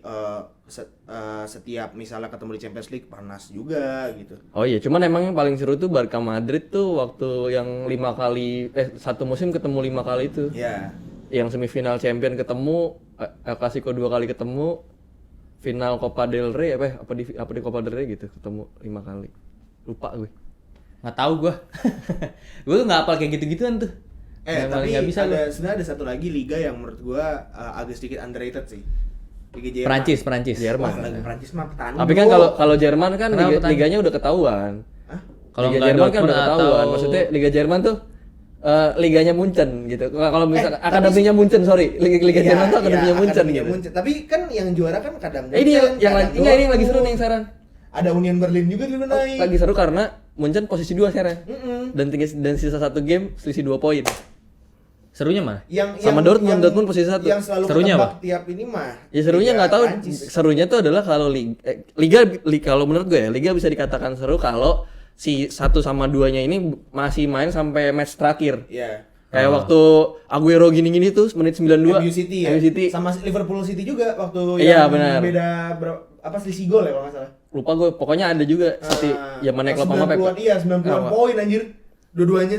[SPEAKER 2] setiap misalnya ketemu di Champions League panas juga gitu.
[SPEAKER 3] Oh iya, cuman emang yang paling seru tuh Barca Madrid tuh waktu yang 5 kali satu musim ketemu 5 kali itu.
[SPEAKER 2] Iya.
[SPEAKER 3] Yang semifinal champion ketemu, El Clasico 2 kali ketemu, final Copa del Rey apa di Copa del Rey gitu ketemu 5 kali. Lupa gue.
[SPEAKER 1] nggak tahu gue. Gue tuh nggak apal kayak gitu-gituan tuh.
[SPEAKER 2] Tapi
[SPEAKER 1] nggak bisa
[SPEAKER 2] ada sebenarnya ada satu lagi liga yang menurut gua agak sedikit underrated sih. Liga Jerman.
[SPEAKER 1] Perancis.
[SPEAKER 3] Jerman.
[SPEAKER 2] Wah, Liga Perancis mah petani.
[SPEAKER 3] Tapi kan kalau Jerman kan
[SPEAKER 1] Kenapa petani?
[SPEAKER 3] liganya udah ketahuan.
[SPEAKER 2] Hah?
[SPEAKER 1] Kalau
[SPEAKER 3] Liga
[SPEAKER 1] nggak
[SPEAKER 3] Jerman kan
[SPEAKER 1] Dortmund
[SPEAKER 3] udah ketahuan.
[SPEAKER 1] atau-
[SPEAKER 3] Maksudnya Liga Jerman tuh liganya Munchen gitu. Kalau misalkan akademinya Munchen, sorry. Liga Jerman tuh akademinya Munchen gitu.
[SPEAKER 2] Tapi kan yang juara kan kadang
[SPEAKER 3] Ini
[SPEAKER 2] Munchen,
[SPEAKER 3] yang
[SPEAKER 2] kadang
[SPEAKER 3] ini yang lagi seru
[SPEAKER 2] Dortmund.
[SPEAKER 3] nih sekarang.
[SPEAKER 2] Ada Union Berlin juga dulu naik.
[SPEAKER 3] Lagi seru karena Munchen posisi 2 sekarang.
[SPEAKER 2] Mm-mm.
[SPEAKER 3] Dan sisa 1 game selisih 2 poin.
[SPEAKER 1] Serunya mana?
[SPEAKER 3] Sama Dortmund posisi 1.
[SPEAKER 2] Yang selalu
[SPEAKER 1] Serunya
[SPEAKER 2] ketebak tiap ini mah.
[SPEAKER 3] Ya serunya
[SPEAKER 2] Liga
[SPEAKER 3] nggak tahu.
[SPEAKER 2] Prancis.
[SPEAKER 3] Serunya tuh adalah kalau liga kalau menurut gue ya, liga bisa dikatakan seru kalau si 1 sama 2-nya ini masih main sampai match terakhir.
[SPEAKER 2] Iya.
[SPEAKER 3] Kayak waktu Aguero gini-gini tuh menit 92.
[SPEAKER 2] MU City ya.
[SPEAKER 3] MU City.
[SPEAKER 2] Sama Liverpool City juga waktu
[SPEAKER 3] Iya,
[SPEAKER 2] yang
[SPEAKER 3] benar.
[SPEAKER 2] beda selisih gol ya kalau nggak salah.
[SPEAKER 3] Lupa gue, pokoknya ada juga City zamannya Klopp sama Pep.
[SPEAKER 2] 90-an, iya 90-an poin anjir. Dua-duanya.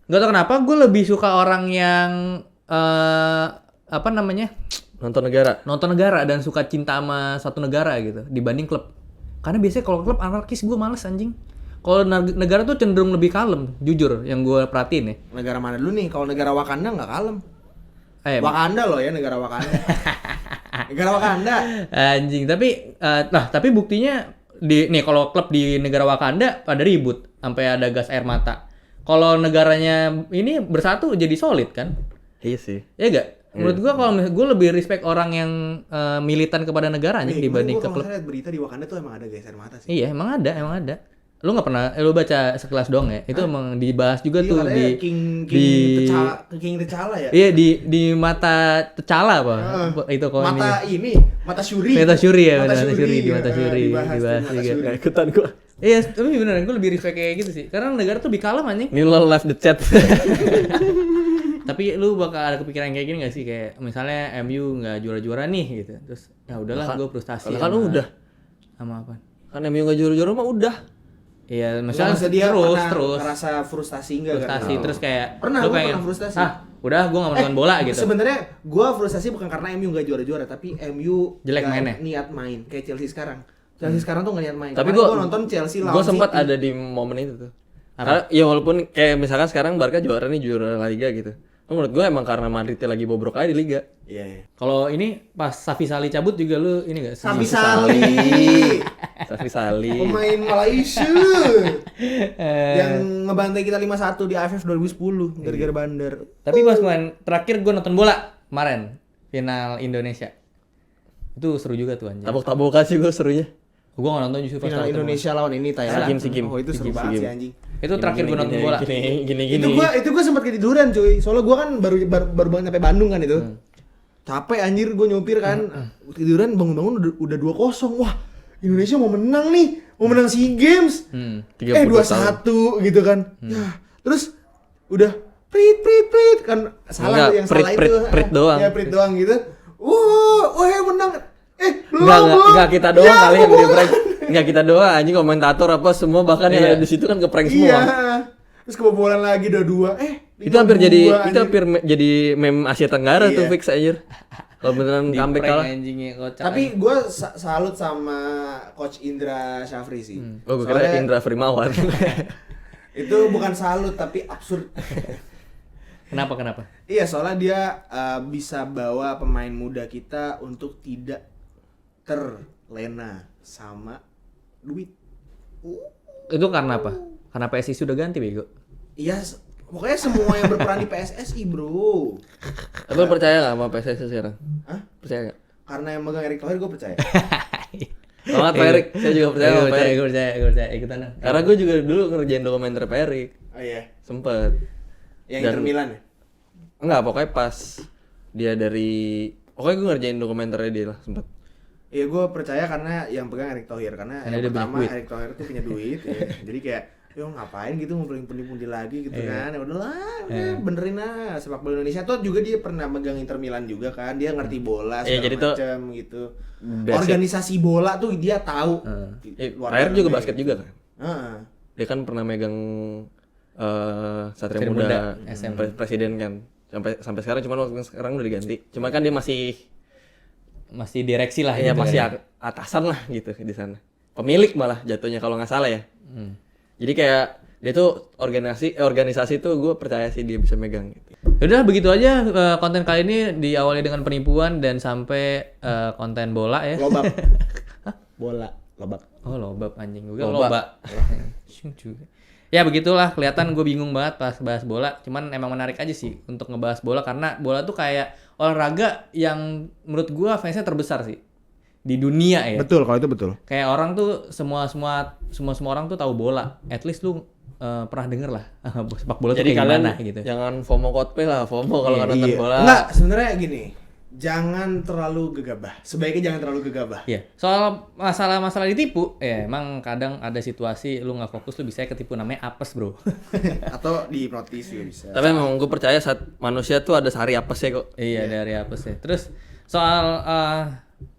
[SPEAKER 1] Gak tau kenapa gue lebih suka orang yang apa namanya
[SPEAKER 3] Nonton negara.
[SPEAKER 1] nonton negara dan suka cinta sama satu negara gitu dibanding klub. Karena biasanya kalau klub anarkis gue males anjing. Kalau negara tuh cenderung lebih kalem, jujur yang gue perhatiin ya.
[SPEAKER 2] Negara mana dulu nih? Kalau negara Wakanda nggak kalem.
[SPEAKER 1] Eh,
[SPEAKER 2] Wakanda loh ya, negara Wakanda. Negara Wakanda.
[SPEAKER 1] anjing, tapi tapi buktinya nih kalau klub di negara Wakanda pada ribut sampai ada gas air mata. Kalau negaranya ini bersatu jadi solid kan?
[SPEAKER 3] Iya sih.
[SPEAKER 1] Ya enggak? Menurut gua kalau gue lebih respect orang yang militan kepada negaranya dibanding ke
[SPEAKER 2] Kalau
[SPEAKER 1] klub.
[SPEAKER 2] saya lihat berita di Wakanda tuh emang ada gas air mata sih.
[SPEAKER 1] Iya, emang ada. Lu nggak pernah lu baca sekelas dong ya? Itu emang dibahas juga
[SPEAKER 2] Iya,
[SPEAKER 1] tuh
[SPEAKER 2] katanya
[SPEAKER 1] di
[SPEAKER 2] King T'Challa ya.
[SPEAKER 1] Iya di mata T'Challa apa? Itu kalau
[SPEAKER 2] Mata mata Shuri.
[SPEAKER 1] Mata Shuri ya,
[SPEAKER 2] Mata
[SPEAKER 1] Mata Shuri, di Mata Shuri
[SPEAKER 2] dibahas
[SPEAKER 1] dibahas
[SPEAKER 2] tuh, Mata
[SPEAKER 1] juga.
[SPEAKER 2] Shuri.
[SPEAKER 3] Gak ikutan gua.
[SPEAKER 1] Iya, tapi beneran gue lebih respect kayak gitu sih. Karena negara tuh lebih kalem anjing.
[SPEAKER 3] Ini lo live the chat.
[SPEAKER 1] Tapi lu bakal ada kepikiran kayak gini gak sih? Kayak misalnya MU nggak juara-juara nih gitu. Terus ya udahlah gue frustasi.
[SPEAKER 3] Kan
[SPEAKER 1] sama-
[SPEAKER 3] udah.
[SPEAKER 1] Sama apa?
[SPEAKER 3] Kan MU enggak juara-juara mah udah.
[SPEAKER 1] Iya,
[SPEAKER 2] Misalnya
[SPEAKER 1] misalnya
[SPEAKER 2] dia
[SPEAKER 1] terus
[SPEAKER 2] pernah ngerasa frustasi enggak
[SPEAKER 1] frustasi
[SPEAKER 2] kan?
[SPEAKER 1] terus kayak
[SPEAKER 2] Pernah,
[SPEAKER 1] lu
[SPEAKER 2] gua
[SPEAKER 1] pengen
[SPEAKER 2] pernah frustasi.
[SPEAKER 1] udah gue gak mau nonton bola gitu.
[SPEAKER 2] Sebenarnya gua frustasi bukan karena MU nggak juara-juara, tapi MU
[SPEAKER 1] Jelek
[SPEAKER 2] nggak
[SPEAKER 1] mainnya.
[SPEAKER 2] niat main kayak Chelsea sekarang. Chelsea sekarang tuh nggak niat main.
[SPEAKER 3] Tapi
[SPEAKER 2] Kemarin
[SPEAKER 3] gua
[SPEAKER 2] nonton Chelsea lawan
[SPEAKER 3] Gua sempat
[SPEAKER 2] City.
[SPEAKER 3] ada di momen itu tuh. Karena ya walaupun kayak misalkan sekarang Barca juara nih, juara La Liga gitu. Menurut gua emang karena Madrid lagi bobrok aja di liga.
[SPEAKER 2] Iya, iya.
[SPEAKER 1] Kalau ini pas Safi Sali cabut juga lu ini gak?
[SPEAKER 2] Safi Sali.
[SPEAKER 3] Safi Sali.
[SPEAKER 2] Pemain Malaysia yang ngebantai kita 5-1 di AFF 2010 gara-gara bandar.
[SPEAKER 1] Tapi pas kemarin terakhir gue nonton bola kemarin final Indonesia. Itu seru juga tuh anjir.
[SPEAKER 3] Tabok-tabokan sih gua serunya.
[SPEAKER 1] Gue gak nonton justru pas
[SPEAKER 2] Final
[SPEAKER 1] nonton.
[SPEAKER 2] Indonesia lawan ini Thailand.
[SPEAKER 3] Si Kim.
[SPEAKER 2] Oh, itu seru
[SPEAKER 3] Si
[SPEAKER 2] banget
[SPEAKER 3] Kim.
[SPEAKER 2] sih anjing.
[SPEAKER 1] Itu terakhir gue nonton bola.
[SPEAKER 3] Gini.
[SPEAKER 2] Itu gua sempat ketiduran cuy. Soalnya gua kan baru banget nyampe Bandung kan itu. Capek anjir gua nyopir kan. Tiduran bangun-bangun udah 2-0. Wah, Indonesia mau menang nih. Mau menang SEA Games.
[SPEAKER 3] 32
[SPEAKER 2] 2-1 gitu kan. Ya, terus udah prit kan salah
[SPEAKER 3] Enggak,
[SPEAKER 2] tuh yang salah itu.
[SPEAKER 3] prit doang.
[SPEAKER 2] Ya prit doang gitu. Menang.
[SPEAKER 3] Enggak kita doang
[SPEAKER 2] Ya,
[SPEAKER 3] kali yang
[SPEAKER 2] gua
[SPEAKER 3] di prank. Enggak kita doang anjing, komentator apa semua bahkan yang
[SPEAKER 1] Iya.
[SPEAKER 3] ada di situ kan ke-prank
[SPEAKER 2] Iya.
[SPEAKER 3] semua.
[SPEAKER 2] Terus kebobolan lagi 2-2.
[SPEAKER 3] Itu hampir
[SPEAKER 2] 5-2,
[SPEAKER 3] jadi
[SPEAKER 2] anjir.
[SPEAKER 3] jadi meme Asia Tenggara tuh
[SPEAKER 2] Iya.
[SPEAKER 3] fix anjir. Kalau beneran
[SPEAKER 1] Di
[SPEAKER 3] comeback
[SPEAKER 1] prank
[SPEAKER 3] kalah.
[SPEAKER 1] anjingnya kocak.
[SPEAKER 2] Tapi gue salut sama Coach Indra Syafri sih.
[SPEAKER 3] Oh, gue kira
[SPEAKER 2] Soalnya
[SPEAKER 3] Indra Frimawan.
[SPEAKER 2] itu bukan salut tapi absurd.
[SPEAKER 1] Kenapa?
[SPEAKER 2] Iya, soalnya dia bisa bawa pemain muda kita untuk tidak terlena sama duit.
[SPEAKER 1] Itu karena apa? Karena PSI sudah ganti bego.
[SPEAKER 2] Iya, pokoknya semua yang berperan di PSSI, bro.
[SPEAKER 3] Tapi lu percaya nggak sama PSSI sekarang?
[SPEAKER 2] Hah?
[SPEAKER 3] Percaya nggak?
[SPEAKER 2] Karena yang megang Erick Thohir gue percaya.
[SPEAKER 3] Banget Pak Erik, saya juga percaya sama Pak Erik.
[SPEAKER 1] Gue percaya ikutan.
[SPEAKER 3] Karena gue juga dulu ngerjain dokumenter Pak Erik.
[SPEAKER 2] Oh iya.
[SPEAKER 3] Sempet.
[SPEAKER 2] Yang
[SPEAKER 3] Dan-
[SPEAKER 2] Inter Milan ya?
[SPEAKER 3] Enggak, pokoknya pas dia pokoknya gue ngerjain dokumenternya dia lah sempet.
[SPEAKER 2] Iya, gue percaya karena yang pegang Erick Thohir karena
[SPEAKER 1] Karena
[SPEAKER 2] yang
[SPEAKER 1] dia banyak
[SPEAKER 2] pertama
[SPEAKER 1] duit.
[SPEAKER 2] Erick Thohir tuh punya duit ya. Jadi kayak yo ngapain gitu ngumpulin pundi-pundi lagi gitu kan. Ya udahlah, udah benerin lah sepak bola Indonesia. Tuh juga dia pernah megang Inter Milan juga kan. Dia ngerti bola
[SPEAKER 3] Iya,
[SPEAKER 2] segala
[SPEAKER 3] jadi tuh
[SPEAKER 2] macam gitu.
[SPEAKER 3] basic.
[SPEAKER 2] Organisasi bola tuh dia tahu.
[SPEAKER 3] Pak Erik juga basket juga kan.
[SPEAKER 2] Heeh.
[SPEAKER 3] Dia kan pernah megang Satria
[SPEAKER 1] Satria
[SPEAKER 3] Muda,
[SPEAKER 1] Muda, SM.
[SPEAKER 3] presiden kan. Sampai sekarang cuman waktu sekarang udah diganti. Cuman kan dia masih
[SPEAKER 1] direksi lah
[SPEAKER 3] ya
[SPEAKER 1] gitu
[SPEAKER 3] masih
[SPEAKER 1] kan.
[SPEAKER 3] atasan lah gitu di sana. Pemilik malah jatuhnya kalau nggak salah ya.
[SPEAKER 1] Hmm.
[SPEAKER 3] Jadi kayak dia tuh organisasi tuh gue percaya sih dia bisa megang gitu.
[SPEAKER 1] Udah begitu aja konten kali ini diawali dengan penipuan dan sampai konten bola ya.
[SPEAKER 2] Lobak. Bola, lobak.
[SPEAKER 1] Oh lobak anjing juga
[SPEAKER 3] Loba.
[SPEAKER 1] loba. Juga. Ya begitulah, kelihatan gue bingung banget pas bahas bola. Cuman emang menarik aja sih untuk ngebahas bola karena bola tuh kayak olahraga yang menurut gue fansnya terbesar sih di dunia ya.
[SPEAKER 2] Betul, kalau itu betul.
[SPEAKER 1] Kayak orang tuh semua orang tuh tahu bola. At least lu pernah denger lah sepak bola tuh
[SPEAKER 3] Jadi
[SPEAKER 1] kayak
[SPEAKER 3] kalian
[SPEAKER 1] gimana gitu.
[SPEAKER 3] jangan FOMO Coldplay lah, FOMO kalau nggak nonton
[SPEAKER 2] Iya.
[SPEAKER 3] bola.
[SPEAKER 2] Enggak, sebenarnya gini. Jangan terlalu gegabah. Sebaiknya jangan terlalu gegabah.
[SPEAKER 1] Iya. Soal masalah ditipu, ya emang kadang ada situasi lu nggak fokus lu bisa ketipu, namanya apes, Bro.
[SPEAKER 2] Atau dihipnotis juga bisa.
[SPEAKER 3] Tapi emang gue percaya saat manusia tuh ada sehari apesnya kok.
[SPEAKER 1] Iya, dari apes ya. Terus soal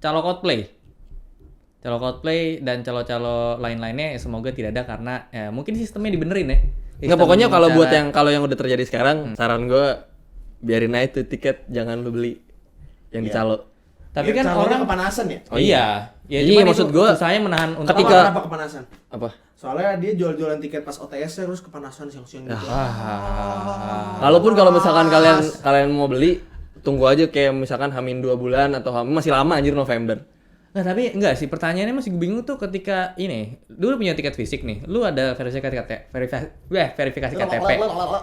[SPEAKER 1] calo Coldplay dan calo lain-lainnya semoga tidak ada karena ya, mungkin sistemnya dibenerin ya.
[SPEAKER 3] Nggak, pokoknya kalau buat
[SPEAKER 1] Cara-
[SPEAKER 3] kalau yang udah terjadi sekarang, saran gue biarin aja tuh tiket, jangan lu beli yang dicalo.
[SPEAKER 1] tapi
[SPEAKER 2] Ya,
[SPEAKER 1] kan
[SPEAKER 2] calonnya
[SPEAKER 1] orang
[SPEAKER 2] kepanasan ya?
[SPEAKER 1] Oh iya. Ya,
[SPEAKER 3] Iya,
[SPEAKER 1] cuman
[SPEAKER 3] maksud
[SPEAKER 1] itu
[SPEAKER 3] gua,
[SPEAKER 1] susahnya menahan untuk
[SPEAKER 3] ketika-
[SPEAKER 2] Kenapa kepanasan?
[SPEAKER 3] Apa?
[SPEAKER 2] Soalnya dia jual-jualan tiket pas OTS terus kepanasan siang-siang gitu.
[SPEAKER 3] Kalaupun kalau misalkan kalian mau beli, tunggu aja kayak misalkan Hamin 2 bulan atau masih lama anjir, November.
[SPEAKER 1] Nah, tapi enggak sih, pertanyaannya masih bingung tuh ketika ini, dulu punya tiket fisik nih, lu ada verifikasi KTP,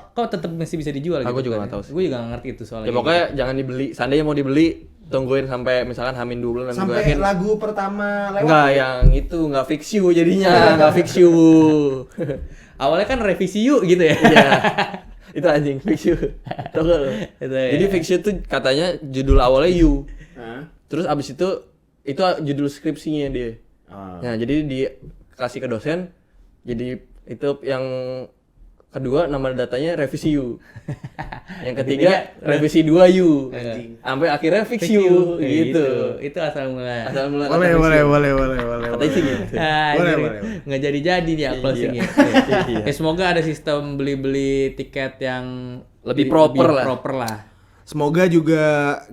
[SPEAKER 1] kok tetap masih bisa dijual
[SPEAKER 3] Aku
[SPEAKER 1] gitu?
[SPEAKER 3] juga nggak tahu sih.
[SPEAKER 1] Gue juga nggak ngerti itu soalnya.
[SPEAKER 3] Ya pokoknya jangan dibeli. Seandainya mau dibeli, tungguin sampai misalkan Hamin 2 bulan. Dan gue
[SPEAKER 2] Sampai
[SPEAKER 3] yakin
[SPEAKER 2] lagu pertama lewat.
[SPEAKER 3] enggak, yang itu enggak fix you jadinya, enggak fix you.
[SPEAKER 1] Awalnya kan revisi yuk gitu ya.
[SPEAKER 3] Iya. Itu anjing fix you. Tahu gak lu?
[SPEAKER 1] Itu ya.
[SPEAKER 3] Jadi fix you tuh katanya judul awalnya you.
[SPEAKER 2] Hah?
[SPEAKER 3] Terus abis itu judul skripsinya dia.
[SPEAKER 2] Ah.
[SPEAKER 3] Nah, jadi dikasih ke dosen, jadi itu yang kedua nama datanya revisi you. Yang ketiga revisi 2 you.
[SPEAKER 2] Anjing.
[SPEAKER 3] Sampai akhirnya fix
[SPEAKER 1] Fix
[SPEAKER 3] you
[SPEAKER 1] you,
[SPEAKER 3] gitu.
[SPEAKER 1] Itu asal mula.
[SPEAKER 3] Asal mula
[SPEAKER 2] Boleh,
[SPEAKER 3] kata fix
[SPEAKER 2] boleh,
[SPEAKER 3] you.
[SPEAKER 2] boleh.
[SPEAKER 3] Katanya sih gitu.
[SPEAKER 2] Boleh, boleh.
[SPEAKER 1] Nggak jadi nih closingnya.
[SPEAKER 3] Iya.
[SPEAKER 1] Ya, semoga ada sistem beli tiket yang
[SPEAKER 3] Lebih proper lah.
[SPEAKER 1] proper lah.
[SPEAKER 2] Semoga juga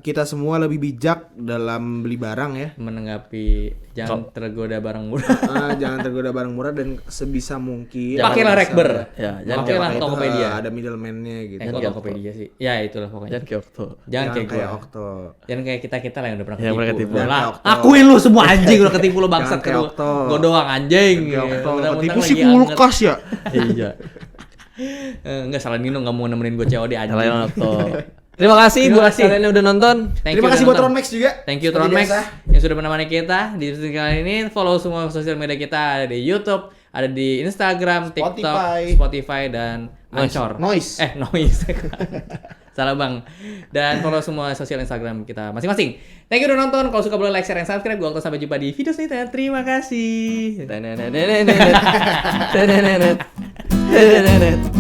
[SPEAKER 2] kita semua lebih bijak dalam beli barang ya.
[SPEAKER 1] Menanggapi jangan tergoda barang murah.
[SPEAKER 2] Jangan tergoda barang murah dan sebisa mungkin
[SPEAKER 1] Pakailah Rekber.
[SPEAKER 3] Ya, jangan
[SPEAKER 1] Pakailah
[SPEAKER 2] Itu,
[SPEAKER 1] Tokopedia.
[SPEAKER 2] ada middleman-nya gitu.
[SPEAKER 1] Kok Tokopedia sih? Ya itulah pokoknya.
[SPEAKER 3] Jangan kayak waktu.
[SPEAKER 1] Jangan kayak gua.
[SPEAKER 2] Okto.
[SPEAKER 1] Jangan kayak kita lah yang udah pernah
[SPEAKER 3] Yang pernah
[SPEAKER 1] ketipu.
[SPEAKER 3] ketipu.
[SPEAKER 2] Jangan
[SPEAKER 1] Lah,
[SPEAKER 2] kayak Okto.
[SPEAKER 1] akuin lu semua anjing udah ketipu lu bangsat
[SPEAKER 2] Jangan kayak
[SPEAKER 1] kedua.
[SPEAKER 2] Okto.
[SPEAKER 1] Gua doang anjing.
[SPEAKER 2] Kayak Okto.
[SPEAKER 1] Mentang-mentang
[SPEAKER 2] Ketipu
[SPEAKER 1] lagi
[SPEAKER 2] sih
[SPEAKER 1] anget.
[SPEAKER 2] kulkas ya.
[SPEAKER 3] Iya.
[SPEAKER 1] Enggak salah Nino enggak mau nemenin gua COD anjing.
[SPEAKER 3] Kalian waktu. Terima kasih
[SPEAKER 1] Terima
[SPEAKER 3] buat
[SPEAKER 1] kasih.
[SPEAKER 3] kalian yang udah nonton.
[SPEAKER 1] Thank
[SPEAKER 2] Terima
[SPEAKER 1] you
[SPEAKER 2] kasih
[SPEAKER 1] udah
[SPEAKER 2] buat
[SPEAKER 1] nonton.
[SPEAKER 2] Tronmax juga.
[SPEAKER 1] Thank you
[SPEAKER 2] Seperti
[SPEAKER 1] Tronmax
[SPEAKER 2] biasa.
[SPEAKER 1] yang sudah menemani kita di episode kali ini. Follow semua sosial media kita, ada di YouTube, ada di Instagram, TikTok, Spotify dan Anchor.
[SPEAKER 2] Noise.
[SPEAKER 1] Noise. Salah bang. Dan follow semua sosial Instagram kita masing-masing. Thank you udah nonton. Kalau suka boleh like, share, dan subscribe. Gua sampai jumpa di video selanjutnya. Terima kasih.
[SPEAKER 3] Tenenet.